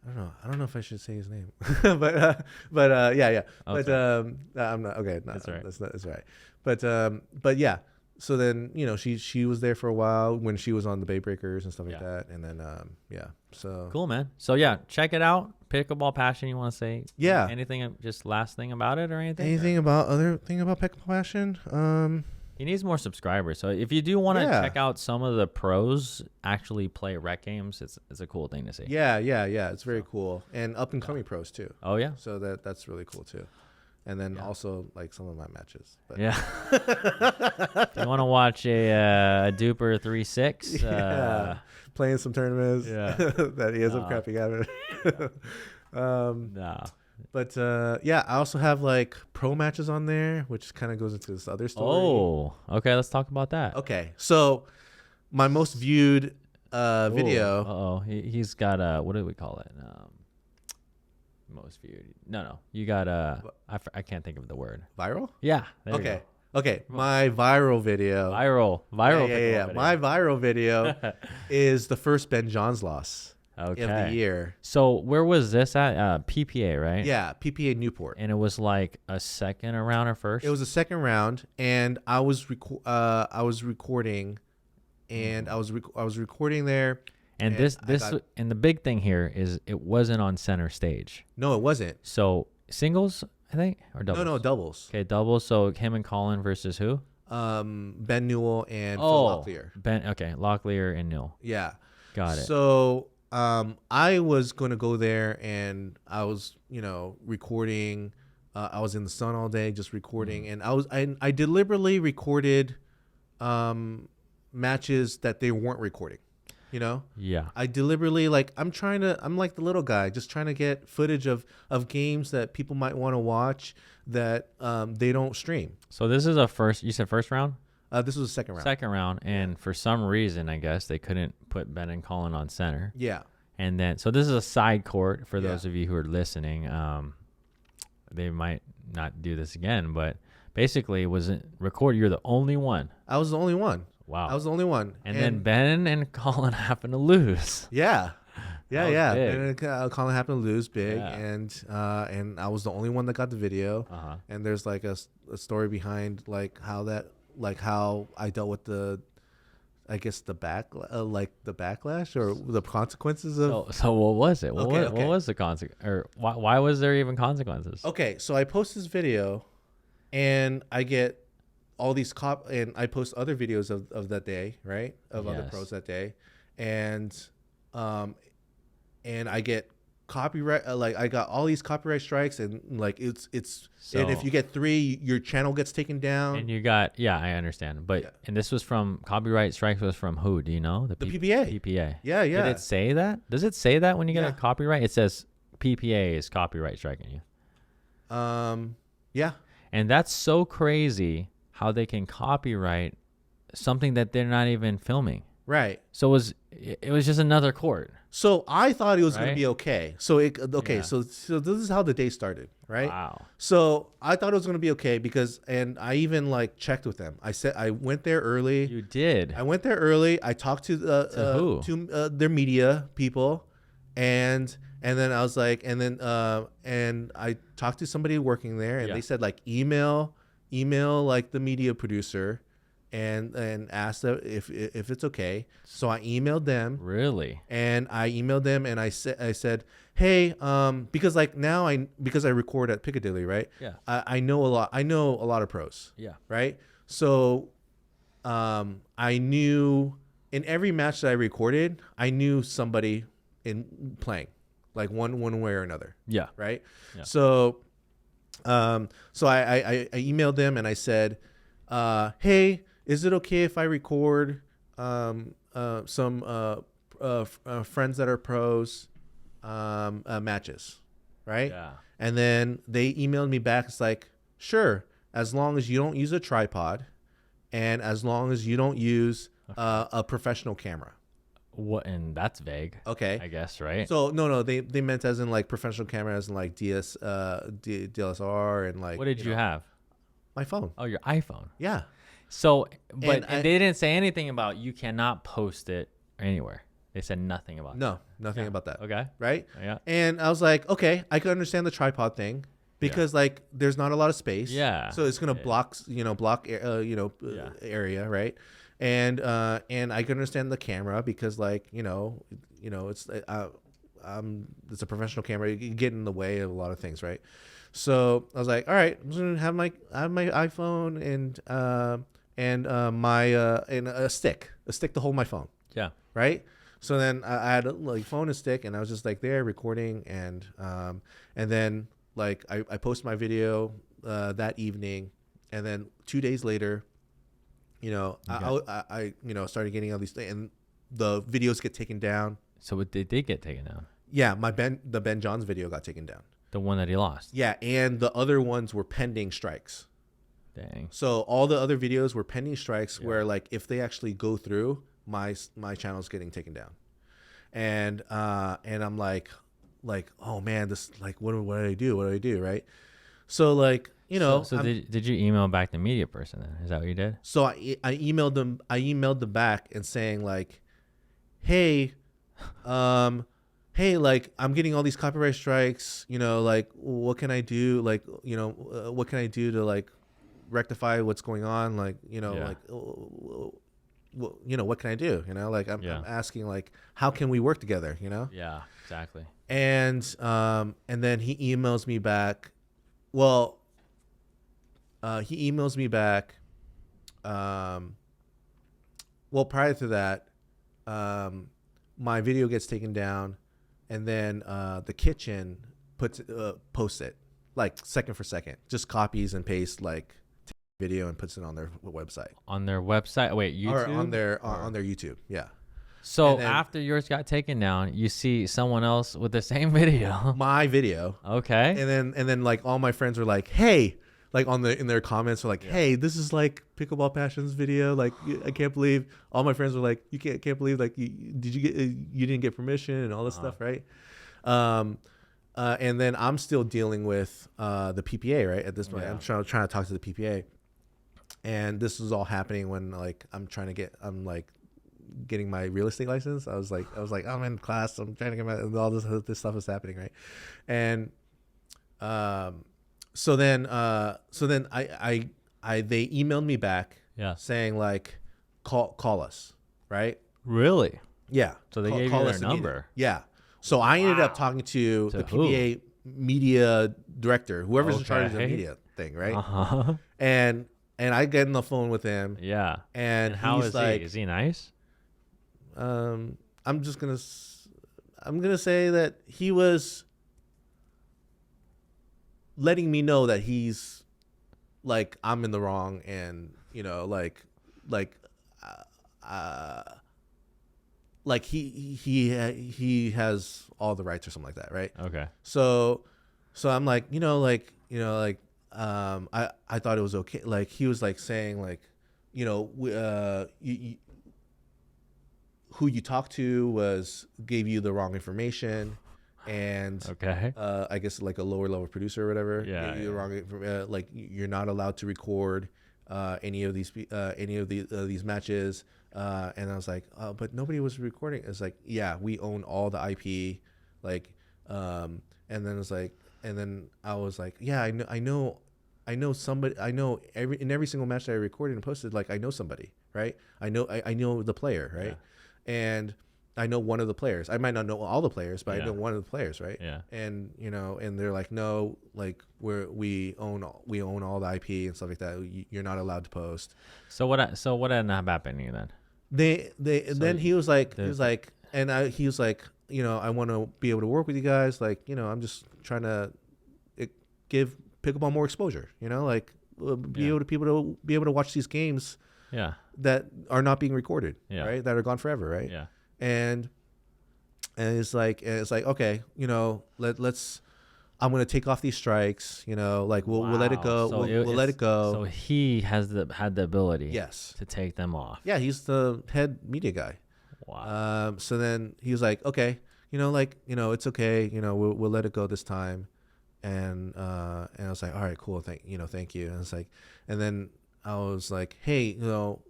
I don't know if I should say his name, but yeah. Oh, but I'm not okay. No, that's right. That's right. But yeah. So then she was there for a while when she was on the Bay Breakers and stuff like that, and then So cool, man. So yeah, check it out. Pickleball passion. You want to say? Yeah. Anything? Just last thing about it or anything? Anything about pickleball passion? He needs more subscribers. So if you do want to check out some of the pros actually play rec games, it's a cool thing to see. Yeah. It's very cool, and up and coming pros too. Oh yeah. So that's really cool too. And then also like some of my matches. But. Yeah. If you want to watch a Duper 3-6, playing some tournaments that he ends up crapping out. Nah. But I also have like pro matches on there, which kind of goes into this other story. Oh, okay. Let's talk about that. Okay, so my most viewed video. Oh, he's got what do we call it? Most viewed. No. You got I can't think of the word. Viral? Yeah. There you Okay. go. Okay. My viral video. Viral. Yeah. Video. My viral video is the first Ben Johns loss of the year. So where was this at? PPA, right? Yeah, PPA Newport. And it was like a second round or first? It was a second round, and I was recording, and I was recording there. And and the big thing here is it wasn't on center stage. No, it wasn't. So singles, I think, or doubles? No, doubles. Okay, doubles. So him and Colin versus who? Ben Newell and Phil Locklear. Locklear and Newell. Yeah. Got it. So I was going to go there, and I was, recording. I was in the sun all day just recording, and I deliberately recorded matches that they weren't recording. Yeah. I deliberately I'm like the little guy, just trying to get footage of games that people might want to watch that they don't stream. So this is you said first round? This was a second round. Second round, and for some reason, I guess they couldn't put Ben and Colin on center. Yeah. And then, so this is a side court for those of you who are listening. They might not do this again, but basically wasn't recorded. You're the only one. I was the only one. Wow. I was the only one. And then Ben and Colin happened to lose. Yeah. Yeah. Big. And Colin happened to lose big, Yeah. and I was the only one that got the video. And there's like a story behind like how I dealt with the backlash or the consequences of. So what was it? Okay. What was the consequence? Or why was there even consequences? Okay, so I post this video, and I get all these and I post other videos of that day, right? Of other pros that day, and I get copyright. Like I got all these copyright strikes, and like it's and if you get 3, your channel gets taken down. And you got I understand, but and this was from copyright strikes was from who? Do you know? The PPA. PPA. Yeah. Did it say that? Does it say that when you get a copyright? It says PPA is copyright striking you. Yeah. And that's so crazy how they can copyright something that they're not even filming. Right. So it was just another court. So I thought it was going to be okay. So Yeah. So this is how the day started, right? Wow. So I thought it was going to be okay and I even like checked with them. I said I went there early. You did. I went there early. I talked to who? To their media people, and then I was like, and I talked to somebody working there, and they said like email like the media producer, and asked them if it's okay. So I emailed them. Really? And I emailed them, and I said, hey, because like now because I record at Piccadilly, right? Yeah. I know a lot of pros. Yeah. Right. So, I knew in every match that I recorded, I knew somebody in playing, like one way or another. Yeah. Right. Yeah. So, so I emailed them, and I said, hey, is it okay if I record some friends that are pros matches, right? Yeah. And then they emailed me back. It's like, sure, as long as you don't use a tripod, and as long as you don't use a professional camera. What? And that's vague. Okay. I guess, right? So no, they meant as in like professional camera, as in like DSLR and like. What did you have? My phone. Oh, your iPhone. Yeah. So, but And they didn't say anything about you cannot post it anywhere. They said nothing about that. No, nothing about that. Okay. Right? Yeah. And I was like, okay, I can understand the tripod thing because like there's not a lot of space. Yeah. So it's gonna block area, right? And I can understand the camera because like it's a professional camera. You get in the way of a lot of things, right? So I was like, all right, I'm just gonna have my iPhone and a stick to hold my phone. Yeah. Right. So then I had like phone and stick, and I was just like there recording, and then like I posted my video that evening, and then 2 days later, I started getting all these things, and the videos get taken down. So they did get taken down. Yeah, the Ben Johns video got taken down. The one that he lost. Yeah, and the other ones were pending strikes. Dang. So all the other videos were pending strikes where like if they actually go through, my channel's getting taken down. And I'm like, oh man, this like what do I do? What do I do? Right? So like, So did you email back the media person then? Is that what you did? So I emailed them. I emailed them back and saying like, hey, like I'm getting all these copyright strikes. Like what can I do? Like what can I do to like rectify what's going on? Like like what can I do? Like I'm asking like how can we work together? Yeah, exactly. And then he emails me back. Well, he emails me back. Well, prior to that, my video gets taken down, and then the kitchen posts it like second for second, just copies and pastes like video and puts it on their website. On their website? Wait, YouTube? Or on their YouTube, yeah. So then, after yours got taken down, you see someone else with the same video. My video. Okay. And then like all my friends were like, hey, like in their comments were like, hey, this is like Pickleball Passion's video. Like I can't believe. All my friends were like, you can't believe like you didn't get permission and all this stuff, right? and then I'm still dealing with the PPA, right? At this point, I'm trying to talk to the PPA, and this is all happening when like I'm getting my real estate license. I was like, I'm in class. I'm trying to get all this stuff is happening, right? And so then they emailed me back, saying like, call us, right? Really? Yeah. So they gave you their number. Yeah. So I ended up talking to the PPA media director, whoever's in charge of the media thing, right? Uh-huh. And I get on the phone with him. Yeah. And how he's like, is he nice? I'm gonna say that he was letting me know that he's like, I'm in the wrong, and he has all the rights or something like that, right? Okay. So I'm like, I thought it was okay. Like he was like saying like, who you talked to gave you the wrong information, and I guess like a lower level producer or whatever. Yeah. Gave you the wrong, like you're not allowed to record any of these matches. And I was like, but nobody was recording. It's like, yeah, we own all the IP, like, and then it's like, and then I was like, yeah, I know somebody. I know every single match that I recorded and posted, like I know somebody, right? I know the player, right? Yeah. And I know one of the players. I might not know all the players, but I know one of the players, right? Yeah. And and they're like, no, like we own all the IP and stuff like that. You're not allowed to post. So what ended up happening then? Then he was like, I want to be able to work with you guys. Like, I'm just trying to give pickleball more exposure, like be able to watch these games that are not being recorded, right? That are gone forever, right? Yeah. And it's like, okay, let's, I'm going to take off these strikes, like we'll let it go. So we'll let it go. So he had the ability to take them off. Yeah. He's the head media guy. Wow. So then he was like, okay, it's okay. We'll let it go this time. And I was like, all right, cool. Thank you. And it's like, and then I was like, hey, will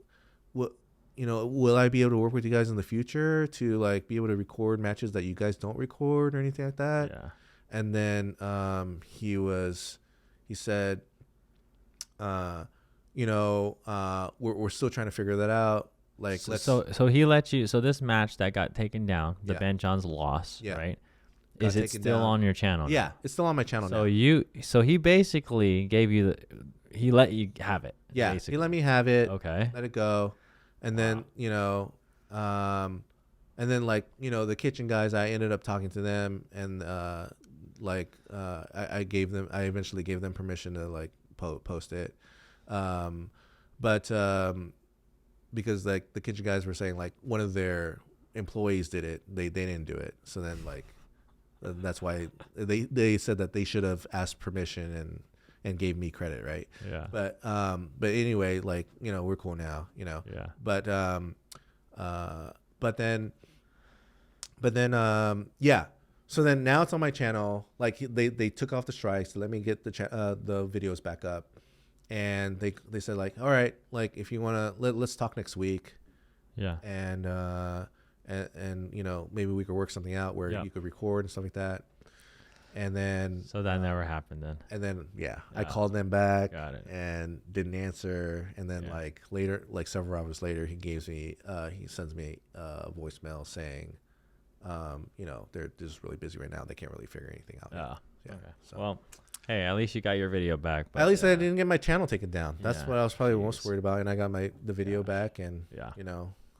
I be able to work with you guys in the future to like be able to record matches that you guys don't record or anything like that? Yeah. And then he said, we're still trying to figure that out. Like, so he let you. So this match that got taken down, the Ben Johns loss, right? Is it still on your channel? Yeah, it's still on my channel now. So he basically gave you he let you have it. Yeah, basically. He let me have it. Okay. Let it go, and then the kitchen guys, I ended up talking to them, and I eventually gave them permission to like post it, because like the kitchen guys were saying like one of their employees did it, they didn't do it, so then like that's why they said that they should have asked permission and gave me credit, right? Yeah. But anyway, like we're cool now, Yeah. But then So then now it's on my channel. Like they took off the strikes to let me get the videos back up, and they said like, all right, like if you wanna let's talk next week. Yeah. And maybe we could work something out where you could record and stuff like that. And then so that never happened then. And then I called them back. Got it. And didn't answer. And then like later, like several hours later, he sends me a voicemail saying, they're just really busy right now. They can't really figure anything out. Yeah. Yeah. Okay. So. Well, hey, at least you got your video back. But, at least I didn't get my channel taken down. That's what I was probably most worried about. And I got the video back, and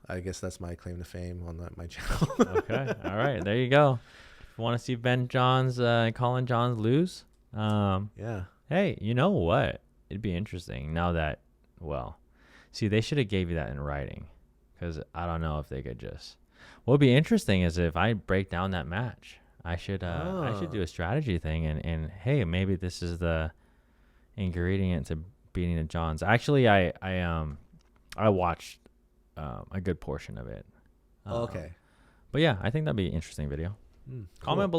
I guess that's my claim to fame on my channel. Okay. All right. There you go. If you want to see Ben Johns and Colin Johns lose, hey, you know what? It'd be interesting now that, they should have gave you that in writing, because I don't know if they could just. What would be interesting is if I break down that match. I should do a strategy thing, and hey, maybe this is the ingredient to beating the Johns. Actually, I watched a good portion of it. Okay. But yeah, I think that'd be an interesting video. Cool. Comment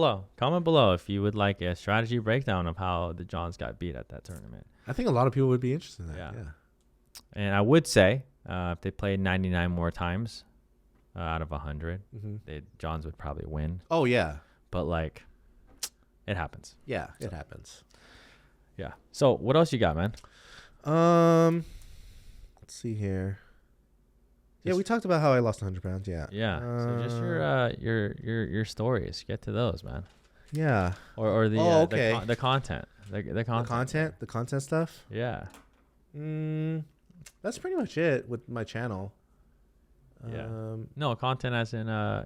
below if you would like a strategy breakdown of how the Johns got beat at that tournament. I think a lot of people would be interested in that. Yeah. And I would say if they played 99 more times out of 100, Johns would probably win. Oh, yeah. But, like, it happens. Yeah, it happens. Yeah. So what else you got, man? Let's see here. Yeah, we talked about how I lost 100 pounds. Yeah. Yeah. So just your stories. Get to those, man. Yeah. Or the okay. the content. The content. The content stuff. Yeah. That's pretty much it with my channel. Yeah. No, content as in my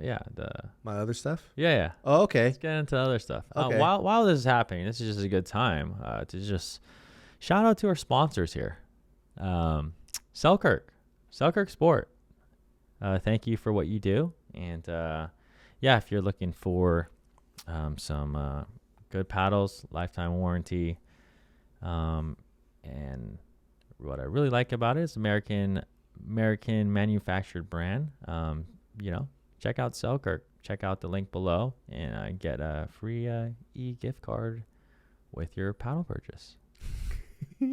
other stuff. Yeah. Oh, okay. Let's get into other stuff. Okay. While this is happening, this is just a good time to just shout out to our sponsors here. Selkirk Sport. Thank you for what you do. And if you're looking for some good paddles, lifetime warranty, and what I really like about it is American manufactured brand. Check out Selkirk. Check out the link below and get a free e-gift card with your paddle purchase.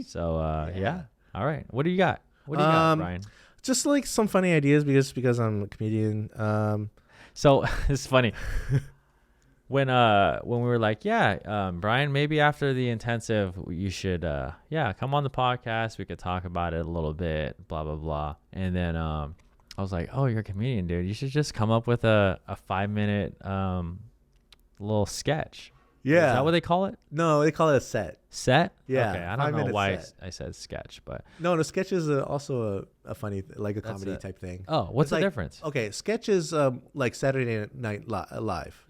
So yeah. All right. What do you got? What do you got, Brian? Just like some funny ideas because I'm a comedian. So it's funny. When we were like, Brian, maybe after the intensive, you should, come on the podcast. We could talk about it a little bit, blah, blah, blah. And then I was like, oh, you're a comedian, dude. You should just come up with a 5-minute little sketch. Yeah. Is that what they call it? No, they call it a set. Set? Yeah. Okay. I don't know why I said sketch, but. No, the sketch is also a funny, like a comedy type thing. Oh, what's the difference? Okay. Sketch is like Saturday Night Live.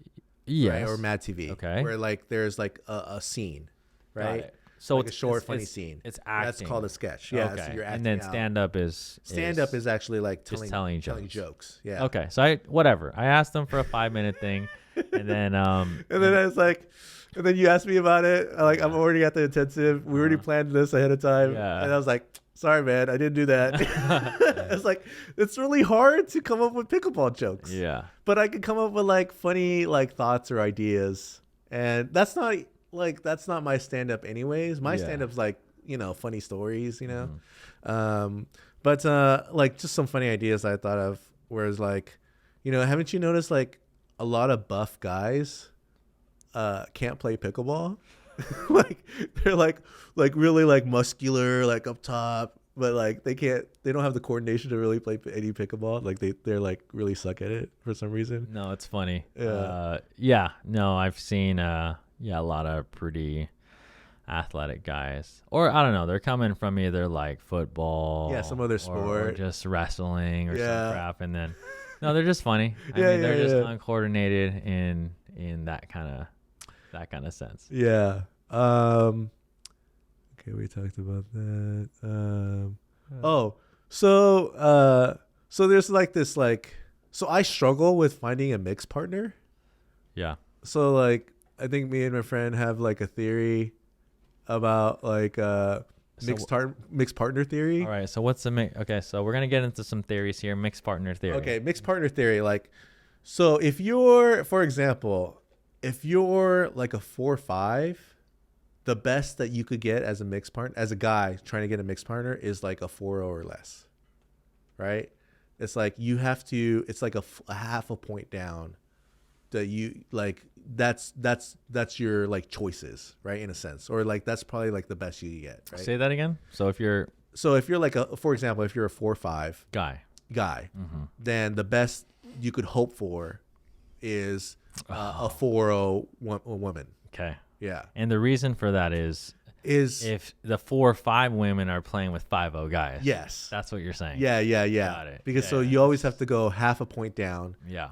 Yes. Right? Or Mad TV. Okay. Where like there's like a scene, right? So like it's a short, funny scene. It's acting. That's called a sketch. Yeah. Okay. So you're acting and then out. stand-up is actually like telling jokes. Yeah. Okay. So I asked them for a 5-minute thing, and then and then I was like, and then you asked me about it. I'm already at the intensive. We already planned this ahead of time. Yeah. And I was like, sorry, man, I didn't do that. It's like, it's really hard to come up with pickleball jokes. Yeah. But I could come up with like funny like thoughts or ideas. And that's not my stand up anyways. My stand up's like, funny stories, But like just some funny ideas I thought of, whereas like, haven't you noticed like a lot of buff guys can't play pickleball? Like they're like really like muscular, like up top, but like they don't have the coordination to really play any pickleball. Like they're like really suck at it for some reason. No, it's funny. Yeah. No, I've seen a lot of pretty athletic guys, or I don't know, they're coming from either like football, some other sport, or just wrestling or some crap, and then no, they're just funny. They're just uncoordinated in that kind of sense. Yeah. Okay, we talked about that. So there's like this so I struggle with finding a mixed partner. Yeah. So like I think me and my friend have like a theory about like mixed partner theory. All right. So what's the mix? Okay, so we're gonna get into some theories here. Mixed partner theory. Okay, mixed partner theory. Like, so if you're, for example, if you're like a 4-5, the best that you could get as a mixed partner, as a guy trying to get a mixed partner, is like a 4-0 or less, right? It's like you have to. It's like a half a point down. That you like. That's your like choices, right? In a sense, or like that's probably like the best you get. Right? Say that again. So if you're like for example, if you're a 4-5 guy, then the best you could hope for is a 4-0 woman. Okay. Yeah. And the reason for that is if the 4-5 women are playing with 5-0 guys. Yes. That's what you're saying. Yeah. Got it. Because you always have to go half a point down. Yeah.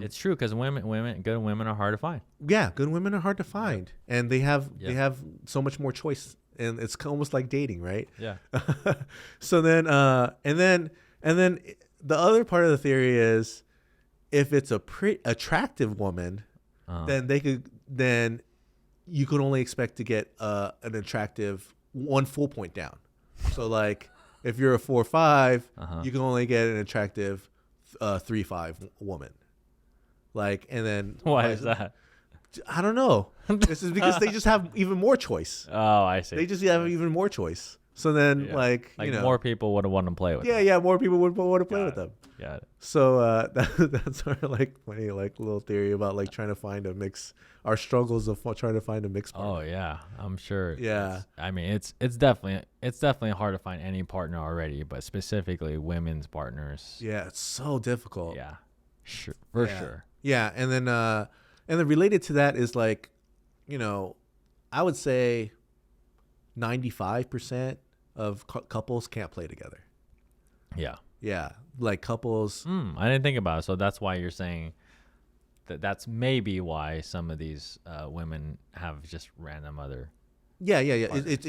It's true because good women are hard to find. Yeah, good women are hard to find, and they have so much more choice, and it's almost like dating, right? Yeah. So then, and then the other part of the theory is, if it's a attractive woman, then you could only expect to get an attractive 1 full point down. So like if you're a 4-5, you can only get an attractive 3-5 woman. Like, and then Why is that? I don't know. This is because they just have even more choice. Oh, I see. They just have even more choice. So then, like you know, more people would want to play with. Yeah, more people would want to play with them. Got it. So that's sort of like funny, like little theory about like trying to find a mix. Our struggles of trying to find a mix partner. Oh yeah, I'm sure. Yeah, I mean, it's definitely hard to find any partner already, but specifically women's partners. Yeah, it's so difficult. Yeah, sure, for sure. Yeah, and then related to that is like, you know, I would say 95% of couples can't play together. Yeah. Yeah, like couples. I didn't think about it. So that's why you're saying that's maybe why some of these women have just random other. Yeah. It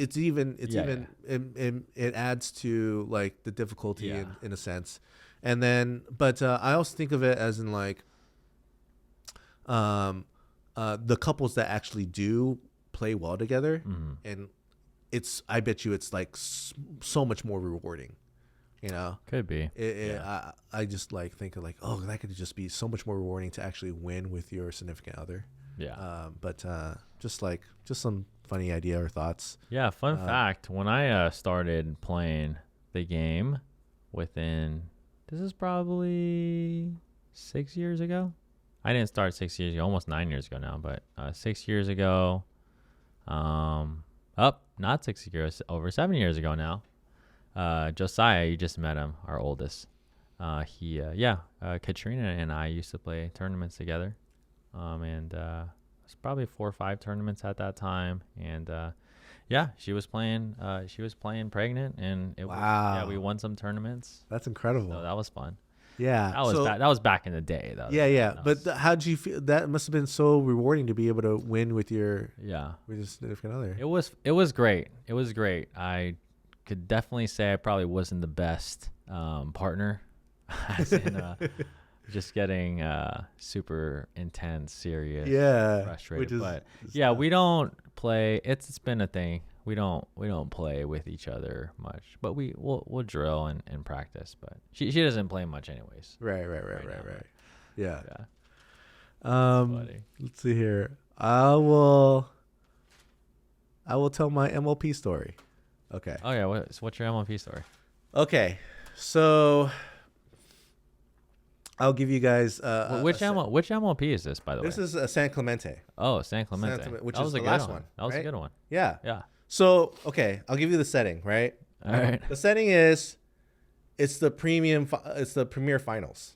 adds to like the difficulty in a sense, and then but I also think of it as in like the couples that actually do play well together, and I bet you it's like so much more rewarding. You know, could be. I just like think of like, oh, that could just be so much more rewarding to actually win with your significant other. Yeah. But just some funny idea or thoughts. Yeah. Fun fact: when I started playing the game, this is probably 6 years ago. I didn't start 6 years ago, almost 9 years ago now, but 6 years ago. Not 6 years, over 7 years ago now. Josiah, you just met him, our oldest. Katrina and I used to play tournaments together. And it's probably 4 or 5 tournaments at that time. And she was playing pregnant, and we won some tournaments. That's incredible. So that was fun. Yeah, that was back in the day, though. But how did you feel? That must have been so rewarding to be able to win with your significant other. It was great. It was great. I could definitely say I probably wasn't the best partner, as in just getting super intense, serious, frustrated. We don't play. It's been a thing. We don't play with each other much, but we'll drill and practice. But she doesn't play much anyways. Right. Yeah. Let's see here. I will tell my MLP story. Okay. Oh yeah. What's your MLP story? Okay, so I'll give you guys. Which MLP is this, by the way? This is San Clemente. Oh, San Clemente. Which is the last one. That was a good one. Yeah. Yeah. So, okay, I'll give you the setting, right? All right. The setting is, it's the premier finals.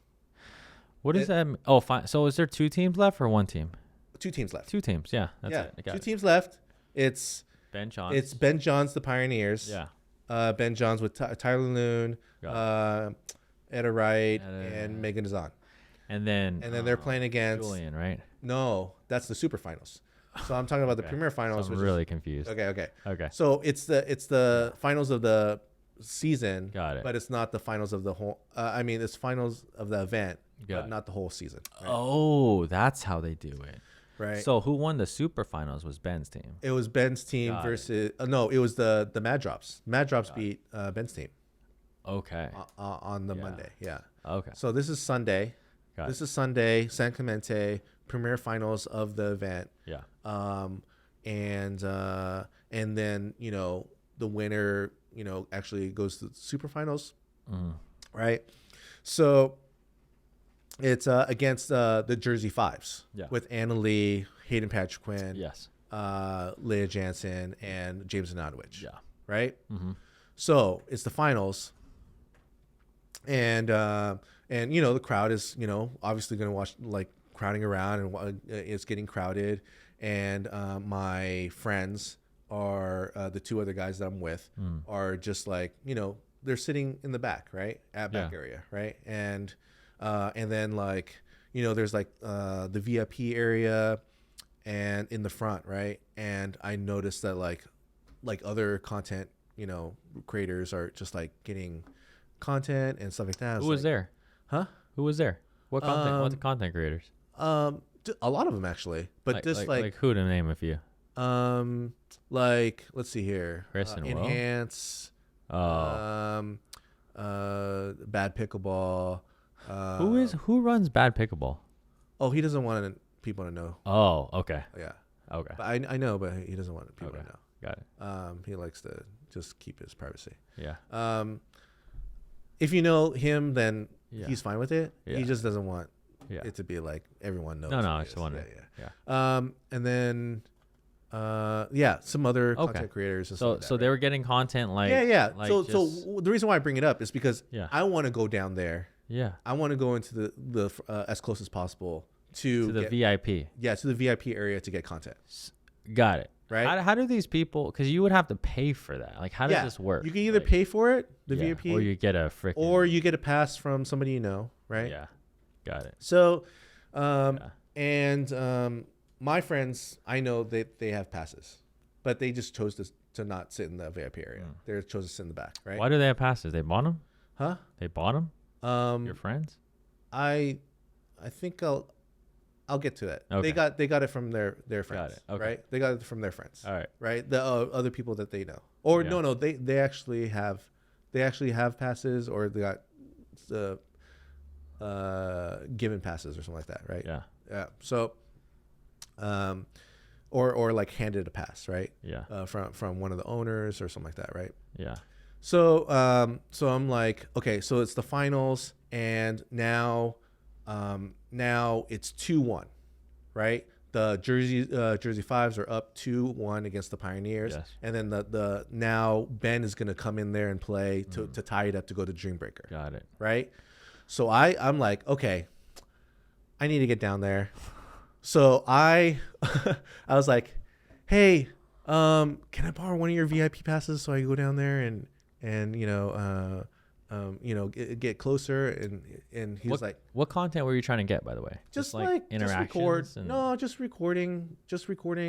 What is that? Oh, fine. So is there 2 teams left or 1 team? 2 teams left. 2 teams. Yeah. That's it. 2 teams left. It's Ben Johns. It's Ben Johns, the Pioneers. Yeah. Ben Johns with Tyler Loon, Etta Wright, and Megan Dazan. And then they're playing against Julian, right? No, that's the super finals. So I'm talking about the premier finals. So I'm really confused. Okay. So it's the finals of the season. Got it. But it's not the finals of the whole. It's finals of the event, but not the whole season. Right? Oh, that's how they do it. Right. So who won the super finals was Ben's team. It was Ben's team versus. No, it was the Mad Drops. Mad Drops beat Ben's team. Okay. On the Monday. Yeah. Okay. So this is Sunday. This is Sunday, San Clemente, premier finals of the event. Yeah. And then, the winner, actually goes to the super finals. Right. So it's against the Jersey Fives with Anna Lee, Hayden Patrick Quinn, Leah Jansen, and James Anadowicz. Yeah. Right. So it's the finals. And the crowd is, obviously going to watch, like, crowding around, and it's getting crowded. And my friends are the 2 other guys that I'm with are just like, they're sitting in the back, right, at back area, right, and then like, there's like the VIP area and in the front, right, and I noticed that like other content, creators are just like getting content and stuff like that. Who was there? Huh? Who was there? What content? What content creators? A lot of them actually, but like who to name a few? Like let's see here. Chris and Enhance. Will. Bad Pickleball. Who runs Bad Pickleball? Oh, he doesn't want people to know. Oh, okay. Yeah. Okay. But I know, but he doesn't want people to know. Got it. He likes to just keep his privacy. Yeah. If you know him, then Yeah. he's fine with it. Yeah. He just doesn't want Yeah. it to be like everyone knows. No, who I he just is. wondering. Yeah. And then, some other content creators. And So stuff like that, so they were getting content like yeah. Like so just, the reason why I bring it up is because Yeah. I want to go down there. yeah, I want to go into the as close as possible to the get, VIP. Yeah, to the VIP area to get content. Got it. Right? How do these people? Because you would have to pay for that. Like, how does this work? You can either Like, pay for it, the yeah, VIP, or you get a freaking, or you get a pass from somebody you know, right? Yeah. Got it. So, my friends, I know that they have passes, but they just chose to not sit in the VIP area. They chose to sit in the back, right? Why do they have passes? They bought them. Huh? They bought them. Your friends. I think I'll get to that. Okay. They got it from their friends. Got it. Okay. Right? They got it from their friends. All right. Right? The other people that they know. Or Yeah. no, they actually have passes, or they got given passes or something like that, right? Yeah. Yeah. So or like handed a pass, right? Yeah. From one of the owners or something like that, right? Yeah. So I'm like, okay, so it's the finals, and now it's 2-1, right? The Jersey Fives are up 2-1 against the Pioneers, Yes. and then the now Ben is gonna come in there and play to tie it up to go to Dreambreaker, Got it. right? So I'm like, okay, I need to get down there. So I was like, hey, can I borrow one of your VIP passes so I can go down there and get closer? And he's like, what content were you trying to get, by the way? just like interactions. just recording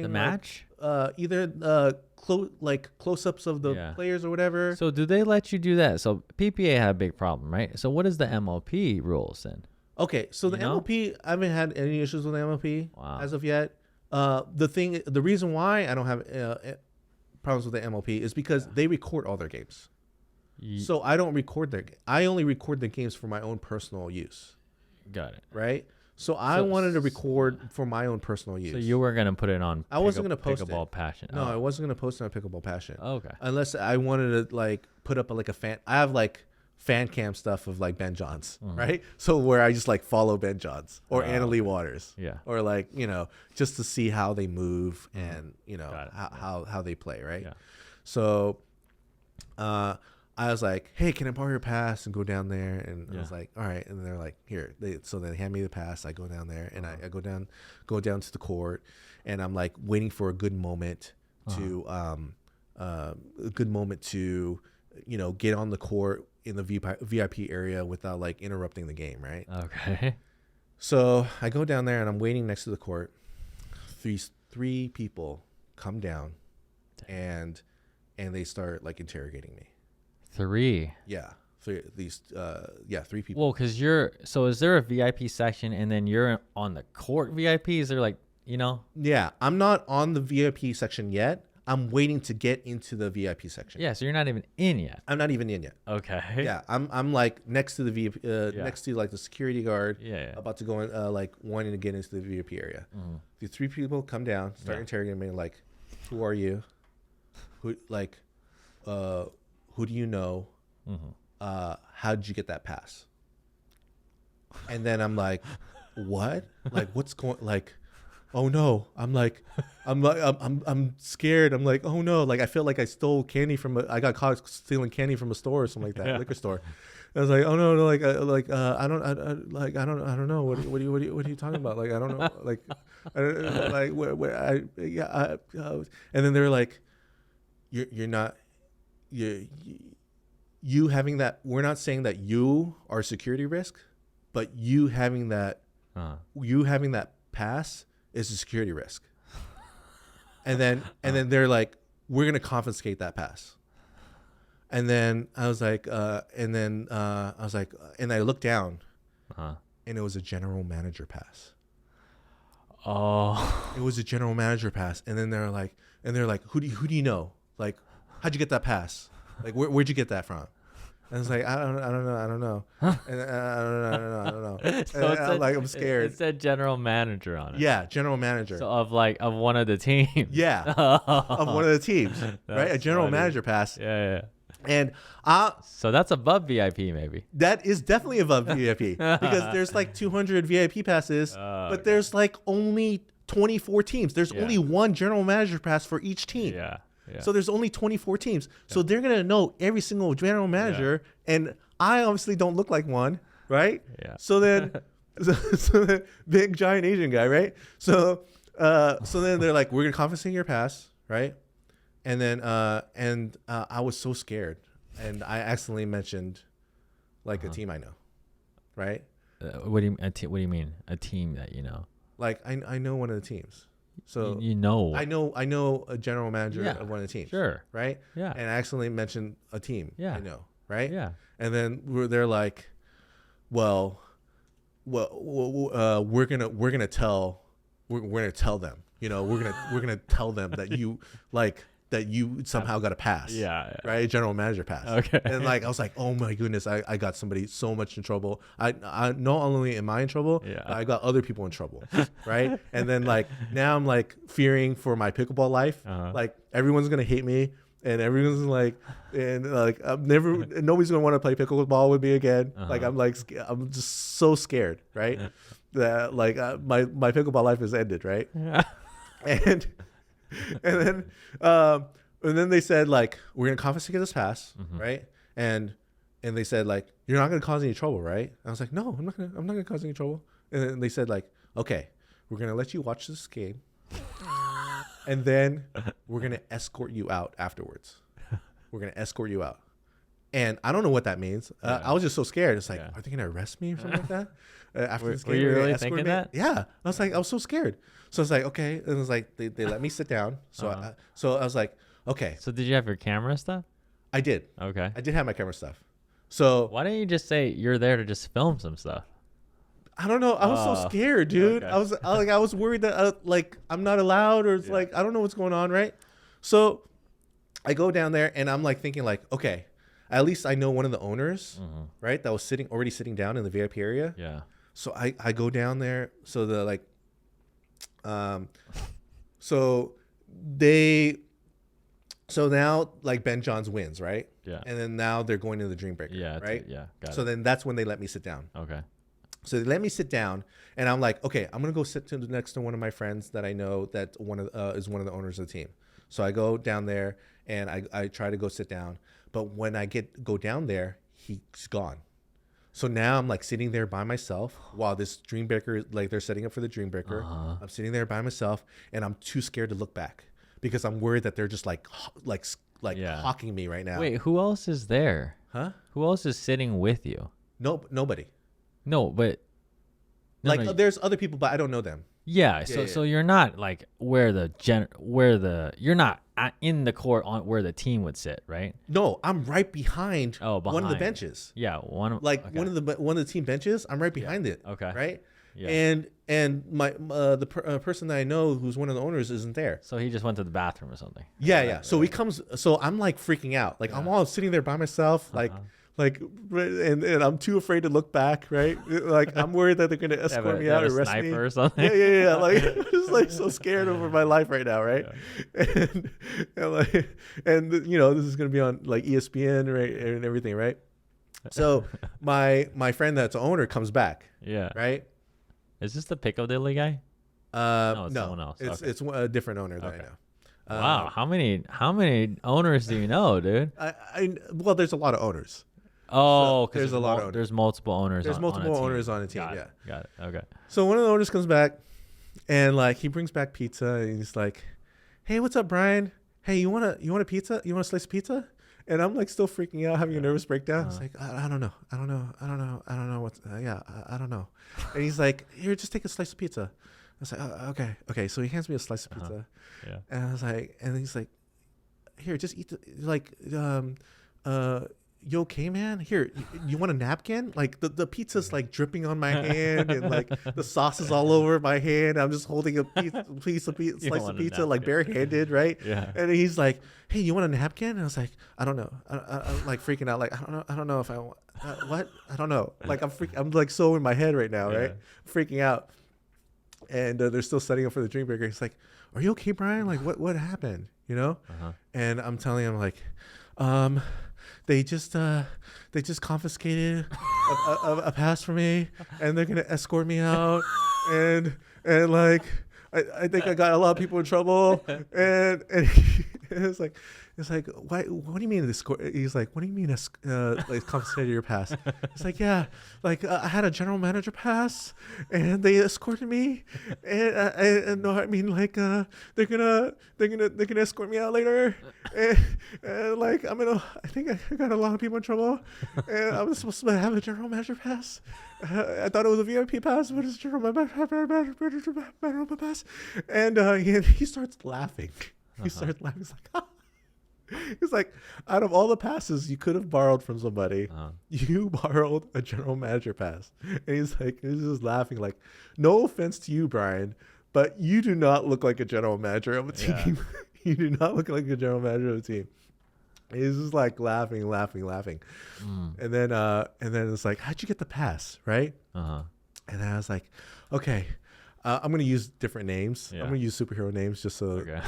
the like, match. Either close-ups of the players or whatever. So do they let you do that? So PPA had a big problem, right? So what is the MLP rules then? Okay, so the MLP, I haven't had any issues with the MLP as of yet. The reason why I don't have problems with the MLP is because they record all their games. So I don't record I only record the games for my own personal use. Got it. Right? So I wanted to record for my own personal use. So you were going to put it on I wasn't going to post Pickleball it. Passion. No, I wasn't going to post it on Pickleball Passion. Okay. Unless I wanted to like put up a fan. I have like fan cam stuff of like Ben Johns, right? So where I just like follow Ben Johns or Anna Lee Waters. Yeah. Or like, just to see how they move and, how they play, right? Yeah. So I was like, hey, can I borrow your pass and go down there? And I was like, all right. And they're like, here. So they hand me the pass. I go down there and I go down to the court, and I'm like waiting for a good moment to get on the court in the VIP area without like interrupting the game, right? Okay. So I go down there and I'm waiting next to the court. Three people come down and they start like interrogating me. Three. Yeah. Three people. Well, because so is there a VIP section and then you're on the court VIP? Is there like, Yeah. I'm not on the VIP section yet. I'm waiting to get into the VIP section. Yeah. So you're not even in yet. I'm not even in yet. Okay. Yeah. I'm like next to the VIP, next to like the security guard. Yeah. About to go in, like wanting to get into the VIP area. The three people come down, start interrogating me like, who are you? Who do you know? How did you get that pass? And then I'm like, what? Like, what's going? Like, oh no! I'm scared. I'm like, oh no! Like, I feel like I stole candy I got caught stealing candy from a store or something like that, liquor store. I was like, oh no, I don't know. What are you talking about? Like, I don't know. Like, and then they're like, you're not. You having that, we're not saying that you are a security risk, but you having that pass is a security risk. And then they're like, we're gonna confiscate that pass. And then I was like, and I looked down, and it was a general manager pass. Oh, it was a general manager pass. And then they're like, who do you know? Like, how'd you get that pass? Like, where'd you get that from? And I was like, I don't know. And I don't know. So I'm scared. It said general manager on it. Yeah, general manager. So of one of the teams. Yeah, of one of the teams, right? A general manager pass. Yeah. And so that's above VIP, maybe. that is definitely above VIP because there's like 200 VIP passes, but there's like only 24 teams. There's only one general manager pass for each team. Yeah. So there's only 24 teams. So they're going to know every single general manager. And I obviously don't look like one, right? Yeah. So then, so then big giant Asian guy, right? So then they're like, we're going to confiscate your pass, right? And then, I was so scared. And I accidentally mentioned like a team I know, right? What do you mean? A team that you know? Like I know one of the teams. So you know, I know a general manager of one of the teams. Sure. Right. Yeah. And I accidentally mentioned a team. Yeah. I know. Right. Yeah. And then they're like, well, we're gonna tell them. You know, we're gonna tell them that you somehow got a pass. Yeah. Right. General manager pass. Okay. And like I was like, oh my goodness, I got somebody so much in trouble. I not only am I in trouble, but I got other people in trouble. Right. And then like now I'm like fearing for my pickleball life. Like everyone's gonna hate me. And everyone's like, nobody's gonna want to play pickleball with me again. Like I'm just so scared, right? That like my pickleball life is ended, right? And then they said like, we're gonna confiscate this pass, right? And they said like, you're not gonna cause any trouble, right? I was like, no, I'm not gonna cause any trouble. And then they said like, okay, we're gonna let you watch this game. And then we're going to escort you out afterwards. We're going to escort you out. And I don't know what that means. I was just so scared. It's like, are they going to arrest me or something like that? After this game, were you really thinking that? Yeah. I was so scared. So I was like, okay. And it was like, they let me sit down. So I was like, okay. So did you have your camera stuff? I did. Okay. I did have my camera stuff. So why didn't you just say you're there to just film some stuff? I don't know. I was so scared, dude. Okay. I was worried that I'm not allowed, or it's like I don't know what's going on, right? So I go down there and I'm like thinking like, okay, at least I know one of the owners, right? That was already sitting down in the VIP area. Yeah. So I go down there. So the like, so now like Ben Johns wins, right? Yeah. And then now they're going to the Dream Breaker. Yeah. Right. Got so it. then that's when they let me sit down. Okay. So they let me sit down, and I'm like, okay, I'm gonna go sit next to one of my friends that I know that is one of the owners of the team. So I go down there, and I try to go sit down, but when I go down there, he's gone. So now I'm like sitting there by myself while this Dream Breaker, like they're setting up for the Dream Breaker. I'm sitting there by myself, and I'm too scared to look back because I'm worried that they're just like hawking me right now. Wait, who else is there? Huh? Who else is sitting with you? Nope, nobody. No, but there's other people, but I don't know them. Yeah, so you're not like where you're not in the court on where the team would sit, right? No, I'm right behind, one of the benches. Yeah, one of the team benches. I'm right behind it. Okay. Right. Yeah. And my the person that I know who's one of the owners isn't there. So he just went to the bathroom or something. Yeah. So he comes. So I'm like freaking out. Like I'm all sitting there by myself. And I'm too afraid to look back, right? Like I'm worried that they're gonna escort me out or arrest me or something. Yeah. Like I'm just like so scared over my life right now, right? Yeah. And you know this is gonna be on like ESPN, right, and everything, right? So my friend that's the owner comes back. Yeah. Right. Is this the Piccadilly guy? No, it's someone else. It's a different owner that I know. Wow, how many owners do you know, dude? Well, there's a lot of owners. Oh, so there's a lot of owners. There's multiple owners. There's multiple owners on a team. Got it. Okay. So one of the owners comes back, and like he brings back pizza, and he's like, "Hey, what's up, Brian? Hey, you want a pizza? You want a slice of pizza?" And I'm like still freaking out, having a nervous breakdown. It's like I don't know what's I don't know. And he's like, "Here, just take a slice of pizza." I was like, okay. So he hands me a slice of pizza. Yeah. And I was like, and he's like, "Here, just eat you okay, man? Here, you want a napkin? Like the pizza's like dripping on my hand, and like the sauce is all over my hand. I'm just holding a slice of pizza like barehanded, right? Yeah. And he's like, hey, you want a napkin? And I was like, I don't know. I'm like freaking out. Like, I don't know if I want what? I don't know. Like I'm like so in my head right now, right? Freaking out. And they're still setting up for the drink break. He's like, are you okay, Brian? Like what happened? You know? And I'm telling him like, they just confiscated a pass for me, and they're gonna escort me out, and like I think I got a lot of people in trouble, and it's like what do you mean escort? He's like, what do you mean like confiscated your pass? It's like, yeah, like I had a general manager pass, and they escorted me, and no, I mean like they're gonna escort me out later, and like I think I got a lot of people in trouble, and I was supposed to have a general manager pass. I thought it was a VIP pass, but it's a general manager pass, and he starts laughing. He starts laughing. He's like, he's like, out of all the passes you could have borrowed from somebody, you borrowed a general manager pass. And he's just laughing like, no offense to you, Brian, but you do not look like a general manager of a team. You do not look like a general manager of a team. He's just like laughing. And then it's like, how'd you get the pass? Right. And then I was like, okay, I'm gonna use different names. I'm gonna use superhero names just so. Okay.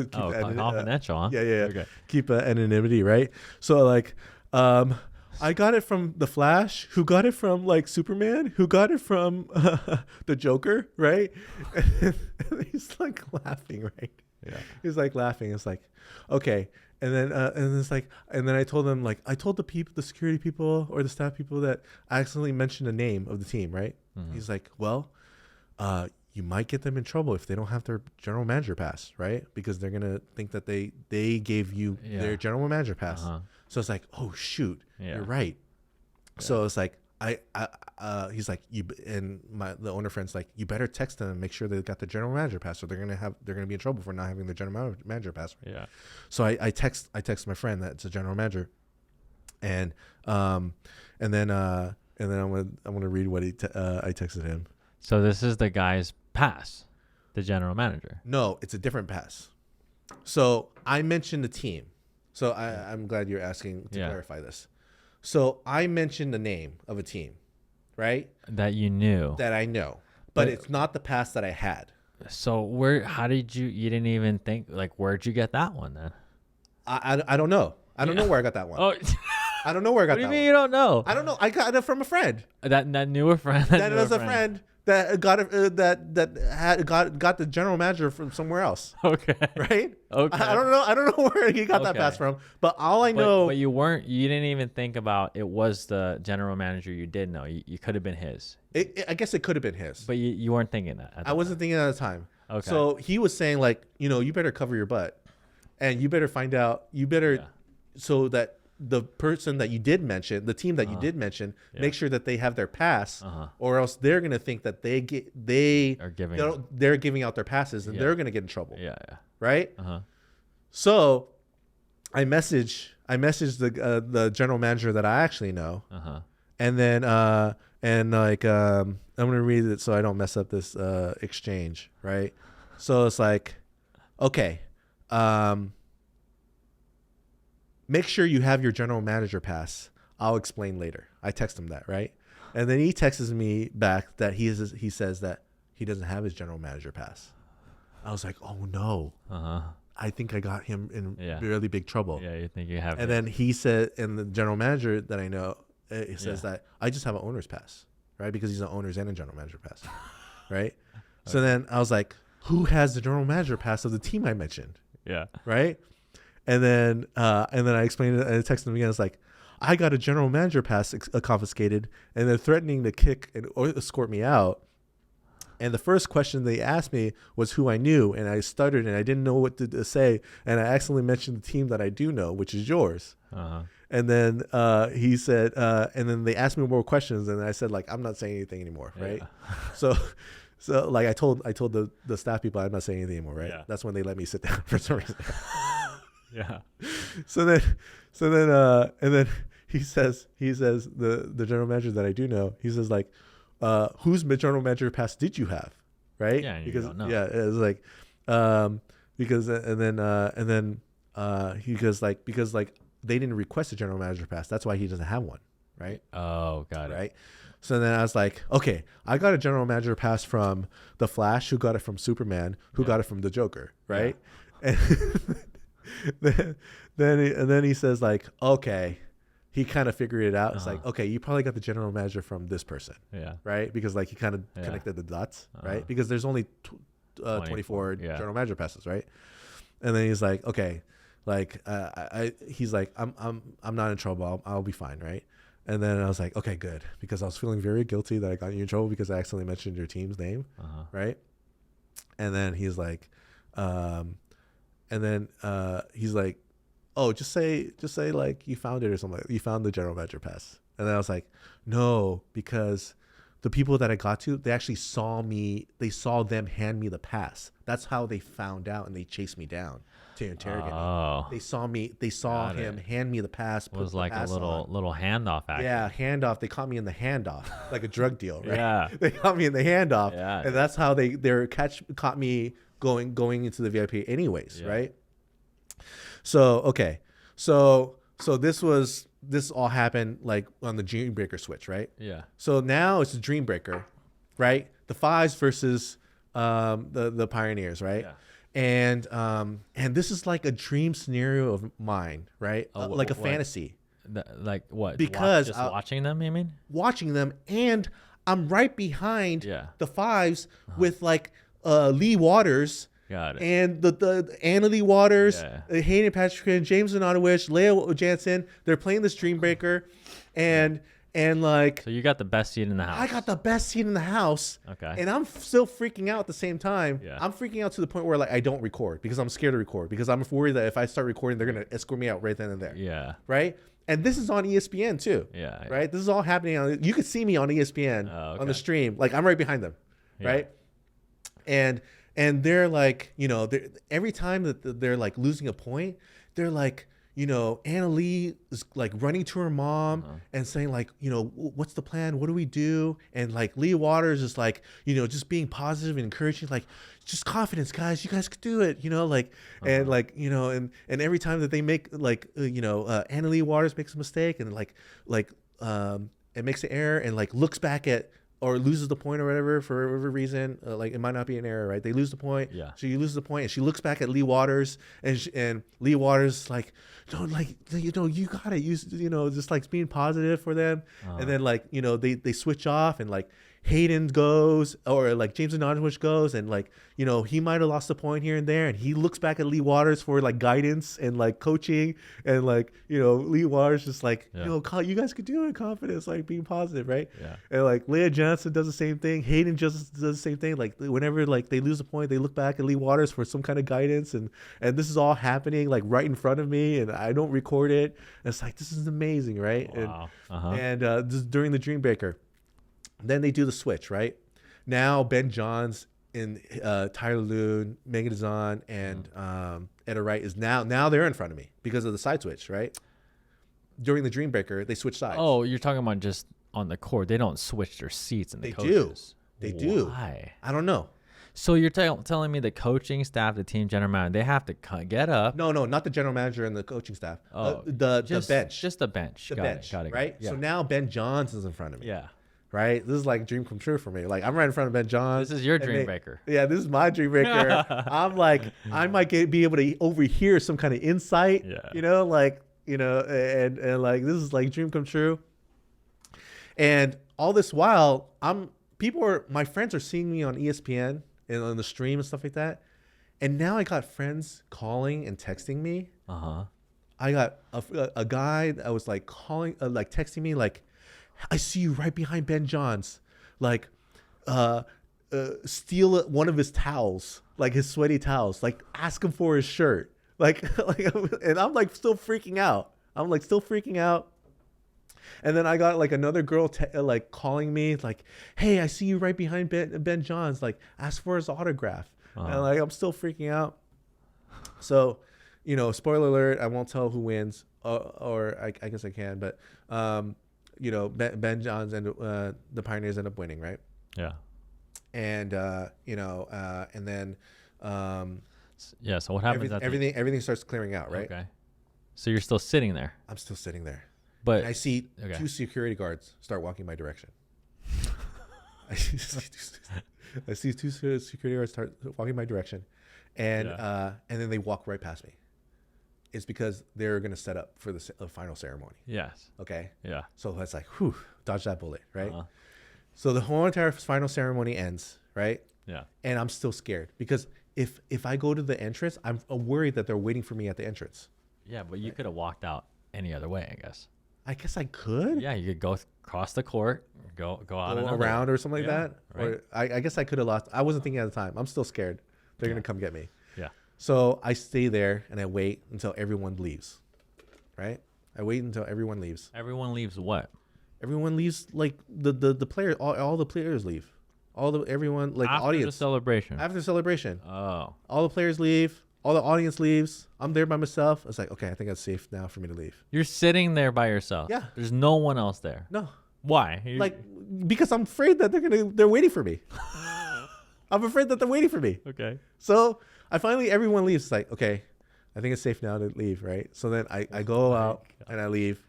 Confidential, huh? Yeah. Okay. Keep anonymity, right? So like, I got it from the Flash, who got it from like Superman, who got it from the Joker, right? And he's like laughing, right? Yeah. He's like laughing. It's like, okay. And then it's like, and then I told them, like, I told the security people or the staff people that I accidentally mentioned the name of the team, right? He's like, well, you might get them in trouble if they don't have their general manager pass, right? Because they're gonna think that they gave you their general manager pass. So it's like, oh shoot, you're right. So it's like, he's like, the owner friend's like, you better text them and make sure they got the general manager pass, or they're gonna be in trouble for not having the general manager pass. Yeah. So I text my friend that's a general manager, and then I'm gonna read what I texted him. So this is the guy's pass, the general manager. No, it's a different pass. So I mentioned the team. So I'm glad you're asking to clarify this. So I mentioned the name of a team, right? That you knew. That I know. But it's not the pass that I had. So how did you didn't even think, like, where'd you get that one then? I don't know. I don't know where I got that one. Oh, I don't know where I got that one. What do you mean you don't know? I don't know. I got it from a friend. That knew a friend. That was a friend that got it. Got the general manager from somewhere else. Okay. Right. Okay. I don't know where he got that pass from. But all I know. But you didn't even think about it was the general manager. You did know. You could have been his. I guess it could have been his. But you weren't thinking that. I wasn't thinking at the time. Okay. So he was saying, like, you better cover your butt, and you better find out. So that the person that you did mention, the team that you did mention, make sure that they have their pass, or else they're gonna think that they're giving out their passes, and they're gonna get in trouble. Yeah. Right. So I messaged the general manager that I actually know, and then I'm gonna read it so I don't mess up this exchange. Right. So it's like, okay. Make sure you have your general manager pass. I'll explain later. I text him that, right? And then he texts me back that he says that he doesn't have his general manager pass. I was like, oh no. I think I got him in really big trouble. Yeah, you think you have. And then he said, and the general manager that I know, he says that I just have an owner's pass, right? Because he's an owner's and a general manager pass, right? So then I was like, who has the general manager pass of the team I mentioned? Yeah. Right? And then I explained it, and I texted him again. It's like, I got a general manager pass confiscated, and they're threatening to kick or escort me out. And the first question they asked me was who I knew, and I stuttered, and I didn't know what to say, and I accidentally mentioned the team that I do know, which is yours. And then he said, and then they asked me more questions, and I said, like, I'm not saying anything anymore, right? So like I told the staff people I'm not saying anything anymore, right? That's when they let me sit down for some reason. Yeah. So then, and then he says the general manager that I do know, he says like, whose general manager pass did you have, right? Yeah, because you don't know. yeah, it was like, because and then he goes like, because like they didn't request a general manager pass, that's why he doesn't have one, right? Oh, got it. Right. So then I was like, okay, I got a general manager pass from the Flash, who got it from Superman, who got it from the Joker, right? Yeah. And then he says like, okay, he kind of figured it out. It's like, okay, you probably got the general manager from this person, right? Because like he kind of connected the dots, right? Because there's only 24 general manager passes, right? And then he's like, okay, like he's like, I'm not in trouble. I'll be fine, right? And then I was like, okay, good, because I was feeling very guilty that I got you in trouble because I accidentally mentioned your team's name, right? And then he's like, he's like, oh, just say like you found it or something. Like, you found the general manager pass. And then I was like, no, because the people that I got to, they actually saw me. They saw them hand me the pass. That's how they found out, and they chased me down to interrogate me. They saw me. They saw him hand me the pass. It was like a little handoff action. Yeah, handoff. They caught me in the handoff, like a drug deal, right? Yeah. They caught me in the handoff, and that's how they caught me going into the VIP, anyways, right? So okay, so this all happened like on the Dream Breaker switch, right? Yeah. So now it's a Dream Breaker, right? The Fives versus the Pioneers, right? Yeah. And this is like a dream scenario of mine, right? Like a fantasy. Like what? Because watching them, you mean? Watching them, and I'm right behind the Fives with like Lee Waters. Got it. And the Anna Lee Waters, Hayden Patrick, James Zanotowicz, Leah Jansen, they're playing this Dream Breaker, and like. So you got the best seat in the house. I got the best seat in the house. Okay. And I'm still freaking out at the same time. Yeah. I'm freaking out to the point where like I don't record because I'm scared to record because I'm worried that if I start recording, they're gonna escort me out right then and there. Yeah. Right. And this is on ESPN too. Yeah. Right. This is all happening on. You could see me on ESPN on the stream. Like I'm right behind them. Yeah. Right. And they're like, you know, every time that they're like losing a point, they're like, you know, Anna Lee is like running to her mom and saying like, you know, what's the plan? What do we do? And like Leah Waters is like, you know, just being positive and encouraging, like, just confidence, guys. You guys could do it, you know, like, and like, you know, and every time that they make like, you know, Anna Lee Waters makes a mistake and like it makes an error and like looks back at, or loses the point or whatever for whatever reason, like it might not be an error, right? They lose the point. Yeah. She loses the point, and she looks back at Lee Waters, and Lee Waters like, don't like, you know, you gotta use, you know, just like being positive for them, and then like, you know, they switch off, and like Hayden goes, or like James Zanotowicz goes, and like, you know, he might have lost a point here and there, and he looks back at Lee Waters for like guidance and like coaching, and like, you know, Lee Waters just like, you know, you guys could do it, confidence, like being positive, right? Yeah. And like Leah Johnson does the same thing, Hayden just does the same thing. Like whenever like they lose a point, they look back at Lee Waters for some kind of guidance, and this is all happening like right in front of me, and I don't record it. And it's like, this is amazing, right? Wow. And this during the Dream Breaker. Then they do the switch, right? Now Ben Johns and Tyler Loon, Megan Dazan, and Etta Wright is now they're in front of me because of the side switch, right? During the Dream Breaker, they switch sides. Oh, you're talking about just on the court. They don't switch their seats in the coaches. They do. Why? I don't know. So you're telling me the coaching staff, the team general manager, they have to get up. No, not the general manager and the coaching staff. Oh, the bench. Just the bench. Got it. Right? Yeah. So now Ben Johns is in front of me. Yeah. Right? This is like a dream come true for me. Like I'm right in front of Ben Johns. This is your Dream Breaker. Yeah, this is my Dream Breaker. I'm like, I might be able to overhear some kind of insight. Yeah. You know, like, you know, and like this is like dream come true. And all this while, my friends are seeing me on ESPN and on the stream and stuff like that. And now I got friends calling and texting me. I got a guy that was like calling, like texting me, like, I see you right behind Ben Johns. Like, steal one of his towels, like his sweaty towels. Like, ask him for his shirt. Like, and I'm like still freaking out. And then I got like another girl like calling me, like, "Hey, I see you right behind Ben Johns. Like, ask for his autograph." And like I'm still freaking out. So, spoiler alert, I won't tell who wins, or I guess I can, but Ben Johns and the Pioneers end up winning, right? Yeah. And and then so what happens? Everything starts clearing out, right? Okay. So you're still sitting there. I'm still sitting there, but and I see two security guards start walking my direction. I see two security guards start walking my direction, and then they walk right past me. It's because they're going to set up for the final ceremony. Yes. Okay. Yeah. So it's like, whew, dodge that bullet, right? So the whole entire final ceremony ends, right? Yeah. And I'm still scared because if I go to the entrance, I'm worried that they're waiting for me at the entrance. Yeah, but you could have walked out any other way, I guess. I guess I could. Yeah, you could go across the court, go out around or something like that. Right. Or I guess I could have lost. I wasn't thinking at the time. I'm still scared. They're gonna come get me. Yeah. So I stay there and I wait until everyone leaves. Right. I wait until everyone leaves. Everyone leaves what? Everyone leaves, like the players. All the players leave. Everyone, like after audience. the celebration. After the celebration. Oh. All the players leave. All the audience leaves. I'm there by myself. It's like, okay, I think it's safe now for me to leave. You're sitting there by yourself. Yeah. There's no one else there. No. Why? Because I'm afraid that they're waiting for me. I'm afraid that they're waiting for me. Okay. So everyone leaves. It's like, okay, I think it's safe now to leave, right? So then I go out and I leave,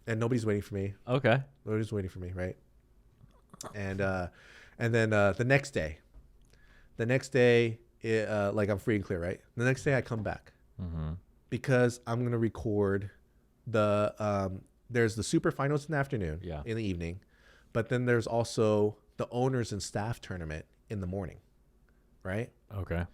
and nobody's waiting for me. Okay. Nobody's waiting for me, right? And then the next day, like I'm free and clear, right? The next day I come back because I'm gonna record there's the super finals in the afternoon, in the evening, but then there's also the owners and staff tournament in the morning, right? Okay.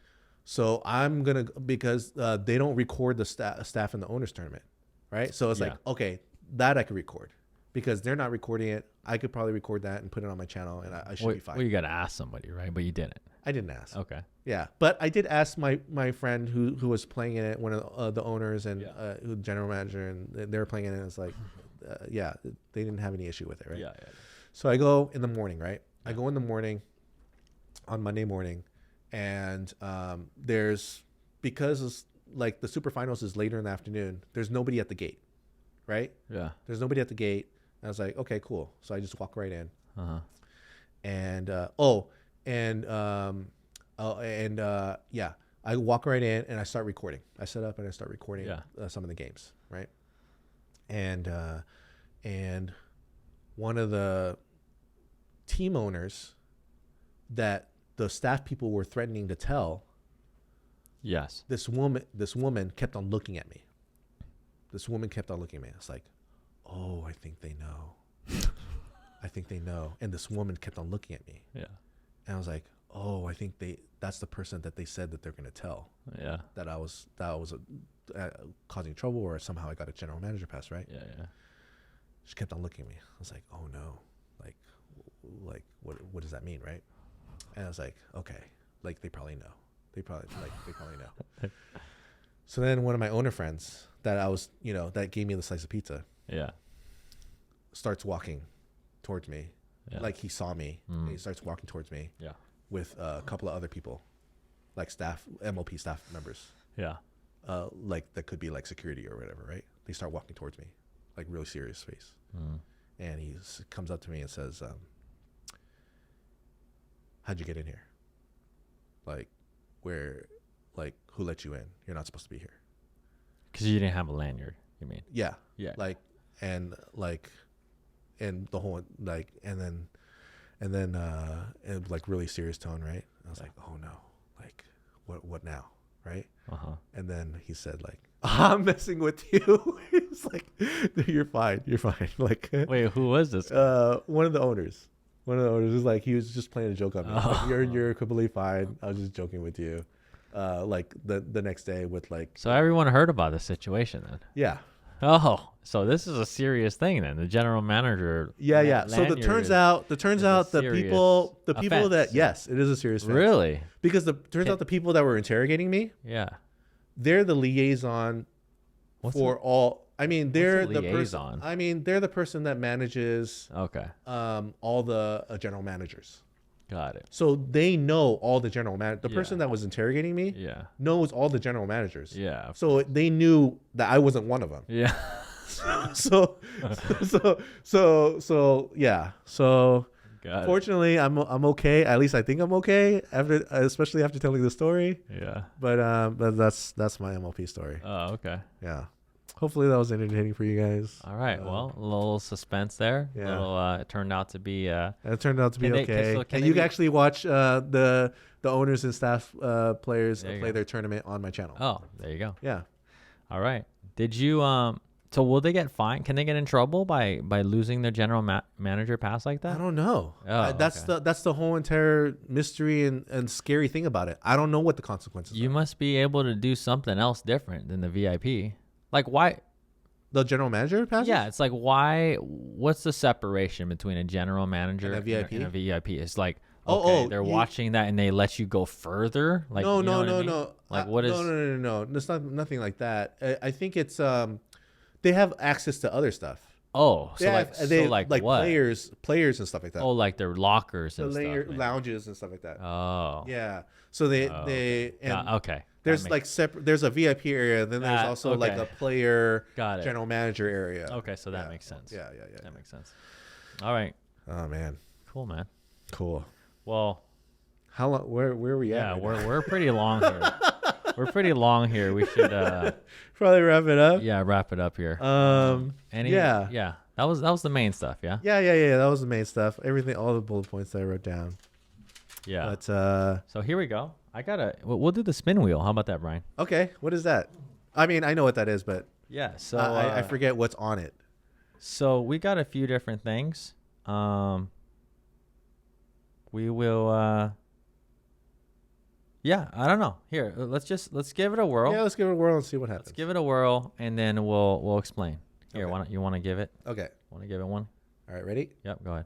So I'm gonna, because they don't record the staff in the owners tournament, right? So it's like, okay, that I could record because they're not recording it. I could probably record that and put it on my channel, and I should be fine. Well, you got to ask somebody, right? But you didn't. I didn't ask. Okay. Yeah, but I did ask my friend who was playing in it, one of the owners and who general manager, and they were playing in it. It's like, they didn't have any issue with it, right? Yeah. So I go in the morning, right? I go in the morning on Monday morning, and because it's like the super finals is later in the afternoon, there's nobody at the gate, right? Yeah. There's nobody at the gate. And I was like, okay, cool. So I just walk right in. I walk right in and I start recording. I set up and I start recording some of the games, right? And one of the team owners that the staff people were threatening to tell, this woman kept on looking at me. It's like, oh, I think they know. I think they know. And this woman kept on looking at me. Yeah. And I was like, oh, I think that's the person that they said that they're going to tell. Yeah. That I was causing trouble, or somehow I got a general manager pass, right? Yeah. She kept on looking at me. I was like, oh no. Like what does that mean, right? And I was like, okay, like they probably know. They probably know. So then one of my owner friends that that gave me the slice of pizza, starts walking towards me. Like he saw me, and he starts walking towards me. With a couple of other people, like MLP staff members. Like that could be like security or whatever, right? They start walking towards me, like really serious face. And he comes up to me and says, how'd you get in here? Who let you in? You're not supposed to be here. Because you didn't have a lanyard, you mean? Yeah. And the whole, and then like really serious tone, right? I was like, oh no, like what now, right? And then he said like, I'm messing with you. He's like, you're fine. Like, wait, who was this? One of the owners was like, he was just playing a joke on me. Like, you're completely fine. I was just joking with you. Like the next day with like. So everyone heard about the situation then. Yeah. Oh, so this is a serious thing then. The general manager. Yeah. So it turns out the people that, yes, it is a serious offense. Really? Because turns out the people that were interrogating me. Yeah. They're the liaison all. I mean, they're the liaison? They're the person that manages. Okay. All the general managers. Got it. So they know all the general manager. The person that was interrogating me knows all the general managers. Yeah. So they knew that I wasn't one of them. Yeah. So yeah. So fortunately, I'm okay. At least I think I'm okay especially after telling the story. Yeah. But that's my MLP story. Oh, okay. Yeah. Hopefully that was entertaining for you guys. All right. Well, a little suspense there. Yeah. It turned out to be. It turned out to be okay. And you can actually watch the owners and staff players play their tournament on my channel. Oh, there you go. Yeah. All right. Did you So will they get fined? Can they get in trouble by losing their general manager pass like that? I don't know. Oh, that's the whole entire mystery and scary thing about it. I don't know what the consequences. You must be able to do something else different than the VIP. Like why? The general manager passes? Yeah, it's like why? What's the separation between a general manager and a VIP? And a VIP? It's like they're watching that and they let you go further. Like no. Like what is? No. It's nothing like that. I think it's they have access to other stuff. Oh, so like what? Players and stuff like that. Oh, like their lockers and stuff. Lounges and stuff like that. Oh. Yeah. So they okay. There's like separate. There's a VIP area, then there's also like a player general manager area. Okay, so that makes sense. Yeah. That makes sense. All right. Oh man. Cool, man. Cool. Well, how long? Where are we at? Yeah, we're pretty long here. We're pretty long here. We should probably wrap it up. Yeah, wrap it up here. Yeah. That was the main stuff. Yeah. Yeah. That was the main stuff. Everything, all the bullet points that I wrote down. Yeah. But so here we go. We'll do the spin wheel. How about that, Brian? Okay. What is that? I mean, I know what that is, but yeah. So I forget what's on it. So we got a few different things. We will. Yeah, I don't know. Here, let's give it a whirl. Yeah, let's give it a whirl and see what happens. Let's give it a whirl, and then we'll explain. Here, okay. You want to give it? Okay. Want to give it one? All right, ready? Yep, go ahead.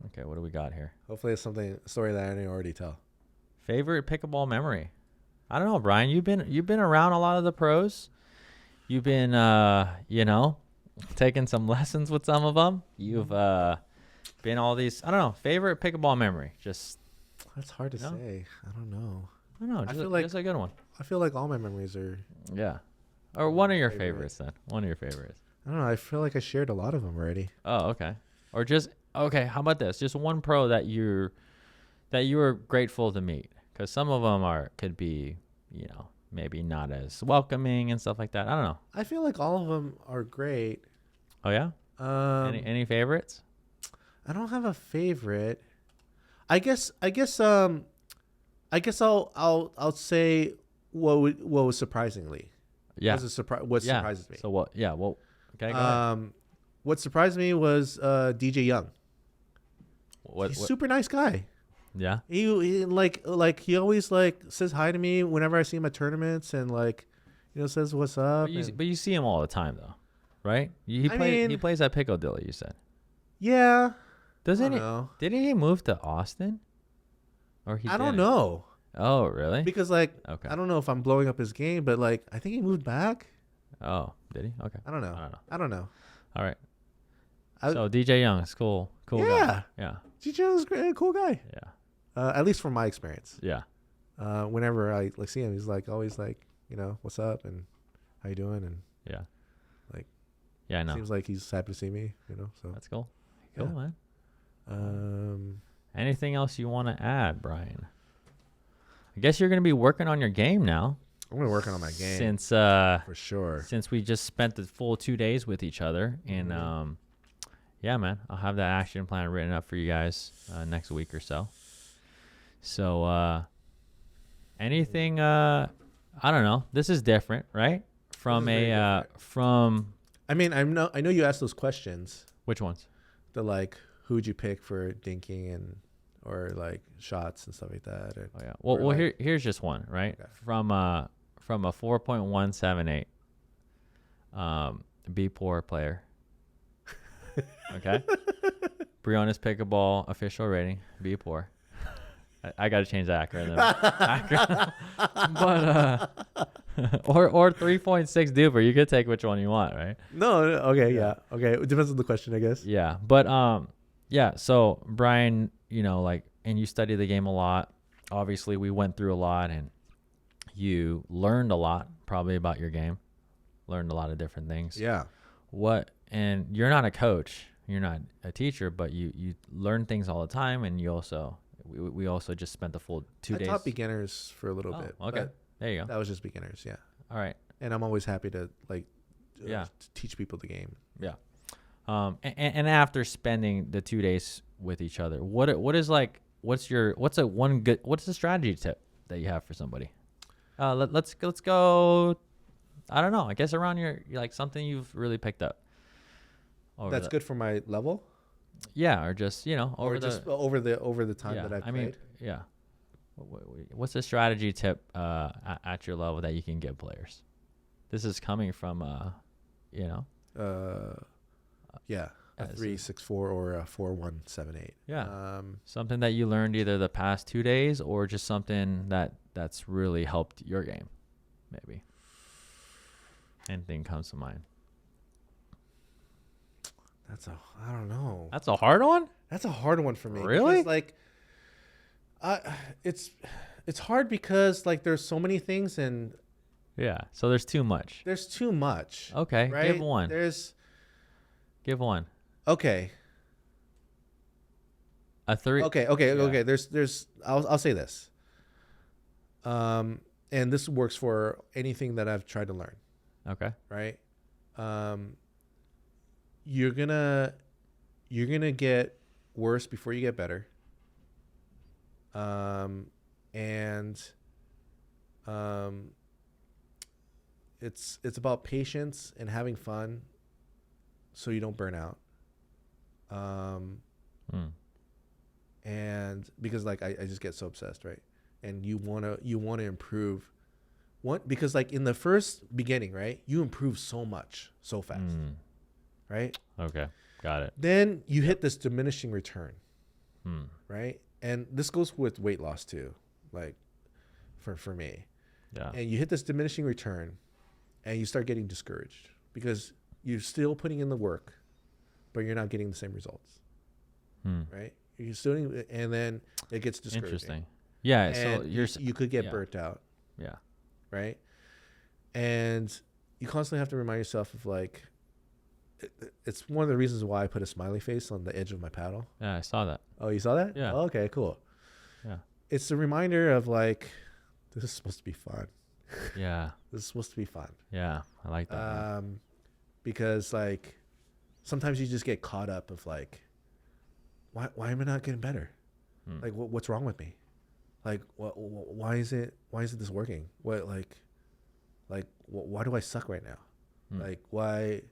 Okay, what do we got here? Hopefully it's a story that I didn't already tell. Favorite pickleball memory? I don't know, Brian. You've been around a lot of the pros. You've been, taking some lessons with some of them. You've been all these. I don't know. Favorite pickleball memory? Just that's hard to say. I don't know. I feel like just a good one. I feel like all my memories are. Yeah, or one of your favorites then. One of your favorites. I don't know. I feel like I shared a lot of them already. Oh, okay. Or just okay. How about this? Just one pro that you were grateful to meet, because some of them could be maybe not as welcoming and stuff like that. I don't know. I feel like all of them are great. Oh yeah. Any favorites? I don't have a favorite. I guess I'll say what was surprisingly. Yeah. What surprises me. So what? Yeah. Well. Okay. Go ahead. What surprised me was DJ Young. He's a super nice guy. Yeah. He he always says hi to me whenever I see him at tournaments and says what's up. But you see him all the time though, right? He plays at Piccadilly. You said. Yeah. Doesn't he? Didn't he move to Austin? Or I don't know. Oh, really? Because I don't know if I'm blowing up his game, but I think he moved back. Oh, did he? Okay. I don't know. All right. So DJ Young is cool. Cool guy. Yeah. DJ Young's a cool guy. Yeah. At least from my experience. Yeah. Whenever I see him, he's always what's up and how you doing, and yeah, I know. Seems like he's happy to see me. So that's cool. Cool, man. Um, Anything else you want to add, Brian? I guess you're going to be working on your game now. I'm going to be working on my game since for sure. Since we just spent the full 2 days with each other, and yeah, man, I'll have that action plan written up for you guys next week or so. So anything? I don't know. This is different, right? From I mean, I know you asked those questions. Which ones? The who'd you pick for dinking or shots and stuff like that? Oh yeah. Well, here's just one, right? Okay. From a 4.178 B4 player. Okay. Briones Pickleball official rating B4. I got to change that acronym. But or 3.6 duper. You could take which one you want, right? No. Okay. Yeah. Okay. It depends on the question, I guess. Yeah. But Yeah. So Brian, and you study the game a lot. Obviously, we went through a lot, and you learned a lot probably about your game. Learned a lot of different things. Yeah. And you're not a coach, you're not a teacher, but you learn things all the time, and you also we also just spent the full 2 days. I taught beginners for a little bit. Okay, there you go. That was just beginners. Yeah. All right. And I'm always happy to to teach people the game. Yeah. And after spending the 2 days with each other, what's the strategy tip that you have for somebody? Let's go. I don't know. I guess around your like something you've really picked up. That's good for my level. Yeah, or just over the time that I've played. I mean, yeah. What's the strategy tip at your level that you can give players? This is coming from a 3-6-4 or a 4-1-7-8. Yeah. Something that you learned either the past 2 days or just something that's really helped your game, maybe. Anything comes to mind? I don't know. That's a hard one? That's a hard one for me. Really? Because, it's hard because there's so many things and yeah. So there's too much. Okay. Right? Give one. Give one. Okay. A 3. Okay. There's I'll say this. And this works for anything that I've tried to learn. Okay. Right? You're gonna get worse before you get better. It's about patience and having fun so you don't burn out. And because I just get so obsessed, right? And you wanna improve. Because in the first beginning, right, you improve so much so fast. Right? Okay. Got it. Then you hit this diminishing return. Right? And this goes with weight loss too, for me. Yeah. And you hit this diminishing return and you start getting discouraged because you're still putting in the work, but you're not getting the same results. Right? You're still, and then it gets discouraging. Interesting. Yeah. And so you could get burnt out. Yeah. Right? And you constantly have to remind yourself of it's one of the reasons why I put a smiley face on the edge of my paddle. Yeah, I saw that. Oh, you saw that? Yeah. Oh, okay, cool. Yeah. It's a reminder of this is supposed to be fun. Yeah. This is supposed to be fun. Yeah, I like that. Because sometimes you just get caught up of why am I not getting better? What's wrong with me? Why isn't this working? Why do I suck right now? Why?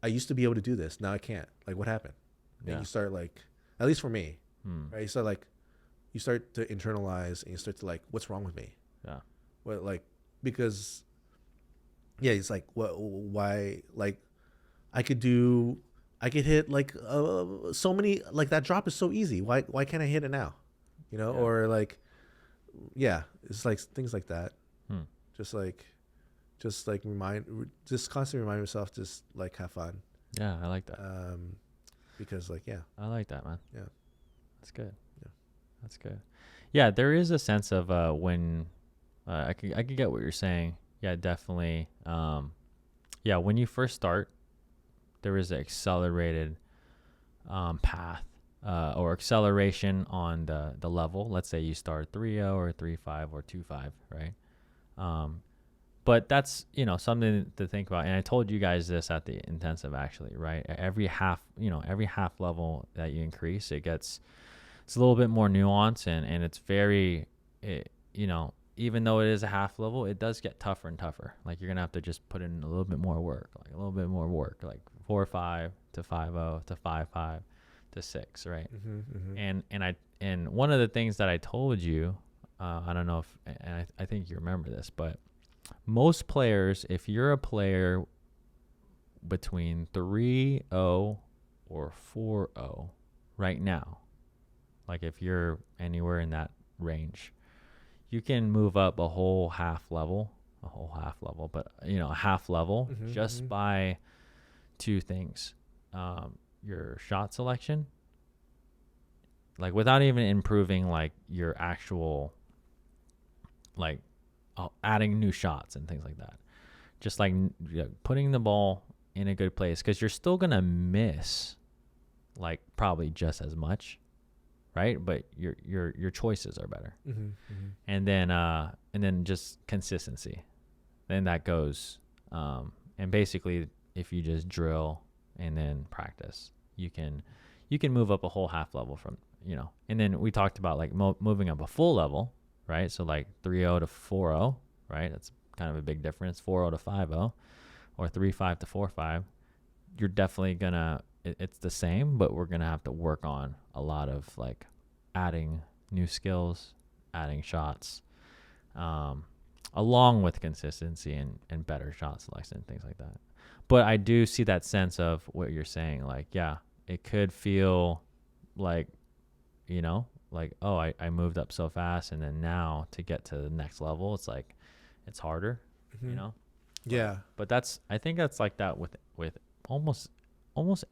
I used to be able to do this. Now I can't. What happened? And you start at least for me, right? You start to internalize and you start to what's wrong with me? Yeah. Because it's why I could hit so many that drop is so easy. Why can't I hit it now? Yeah. Or it's things like that. Just constantly remind myself, have fun. Yeah, I like that. Because I like that, man. Yeah. That's good. Yeah. That's good. Yeah, there is a sense of when I could get what you're saying. Yeah, definitely. When you first start, there is an accelerated path or acceleration on the level. Let's say you start 3.0 or 3.5 or 2.5, right? But that's, something to think about. And I told you guys this at the intensive, actually, right? Every half level that you increase, it's a little bit more nuanced and it's very, even though it is a half level, it does get tougher and tougher. You're going to have to just put in a little bit more work, 4.5 to 5.0 to 5.5 to 6, right? And one of the things that I told you, I don't know if, and I think you remember this, but most players, if you're a player between 3.0 or 4.0 right now, if you're anywhere in that range, you can move up a whole half level, but a half level just by two things. your shot selection, like without even improving like your actual, like adding new shots and things like that. Just like putting the ball in a good place, because you're still gonna miss like probably just as much, right? But your choices are better. And then just consistency. Then that goes, and basically if you just drill and then practice, you can move up a whole half level from, and then we talked about like moving up a full level, right? So like 3-0 to 4-0, right? That's kind of a big difference. 4-0 to 5-0, or 3-5 to 4-5. You're definitely gonna, it's the same, but we're gonna have to work on a lot of like adding new skills, adding shots, along with consistency and better shot selection, things like that. But I do see that sense of what you're saying. Like, yeah, it could feel like, like, oh, I moved up so fast, and then now to get to the next level, it's like, it's harder, Yeah. But I think that's like that with almost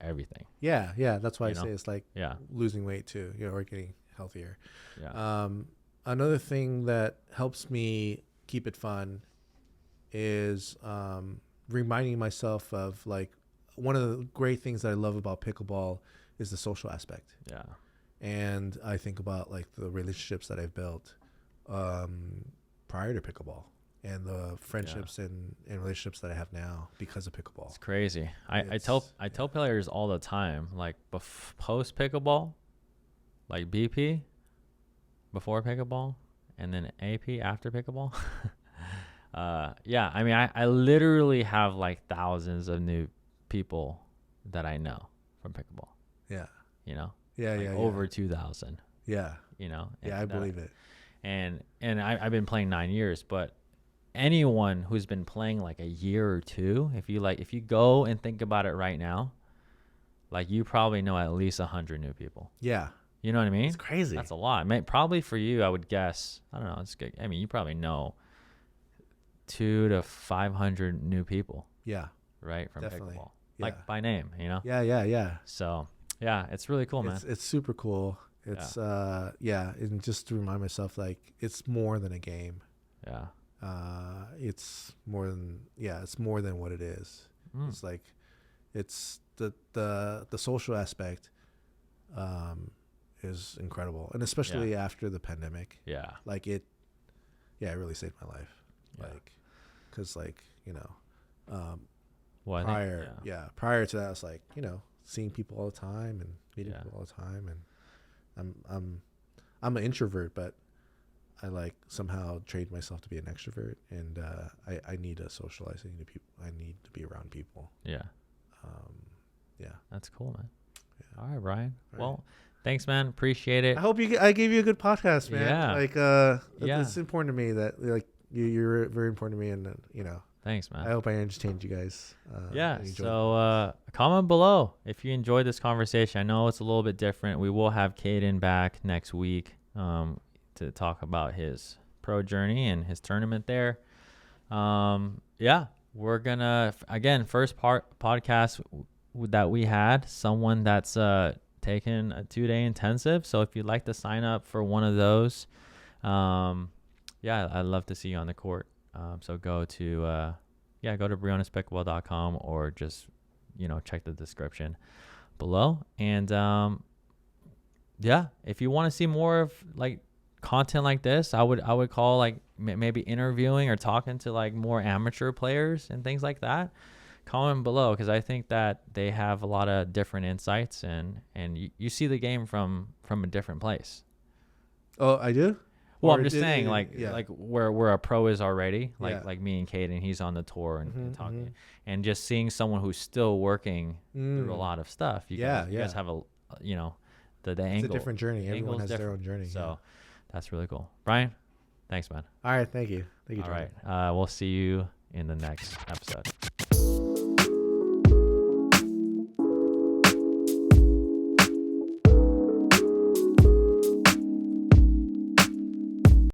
everything. Yeah. That's why I say it's like losing weight too, or getting healthier. Yeah. Another thing that helps me keep it fun is reminding myself of like, one of the great things that I love about pickleball is the social aspect. Yeah. And I think about like the relationships that I've built prior to pickleball, and the friendships and relationships that I have now because of pickleball. It's crazy. I tell players all the time, like post pickleball, like BP before pickleball, and then AP after pickleball. I mean, I literally have like thousands of new people that I know from pickleball. Yeah. Over 2,000. Yeah. I believe it. And I've been playing 9 years, but anyone who's been playing like a year or two, if you go and think about it right now, like you probably know at least 100 new people. Yeah. You know what I mean? It's crazy. That's a lot. Probably for you, I would guess, I don't know. It's good. I mean, you probably know 200 to 500 new people. Yeah. Right. From Definitely. pickleball, like by name, Yeah. So yeah, it's really cool, man. It's super cool. It's and just to remind myself, like, it's more than a game. Yeah. It's more than what it is. It's like, it's the social aspect is incredible, and especially after the pandemic. Yeah. Like it really saved my life. Yeah. Like, cause like, prior to that, I was like, seeing people all the time and meeting people all the time, and I'm an introvert, but I like somehow trained myself to be an extrovert, and I need to socialize. I need to be around people. Yeah. That's cool, man. Yeah. All right, Brian. Well, thanks, man. Appreciate it. I hope I gave you a good podcast, man. Yeah. Like, it's important to me that like you're very important to me, and Thanks, man. I hope I entertained you guys. So comment below if you enjoyed this conversation. I know it's a little bit different. We will have Caden back next week to talk about his pro journey and his tournament there. We're gonna first podcast that we had, someone that's taken a 2-day intensive. So if you'd like to sign up for one of those, I'd love to see you on the court. So go to brionespickleball.com, or just check the description below. And if you want to see more of like content like this, I would call like maybe interviewing or talking to like more amateur players and things like that. Comment below, because I think that they have a lot of different insights, and you see the game from a different place. Oh, I do? Well, I'm just saying, like where a pro is already, like me and Caden, he's on the tour and talking, and just seeing someone who's still working through a lot of stuff. You guys have the angle. It's a different journey. Everyone has their own journey. So that's really cool. Brian, thanks, man. All right, thank you. All right, we'll see you in the next episode.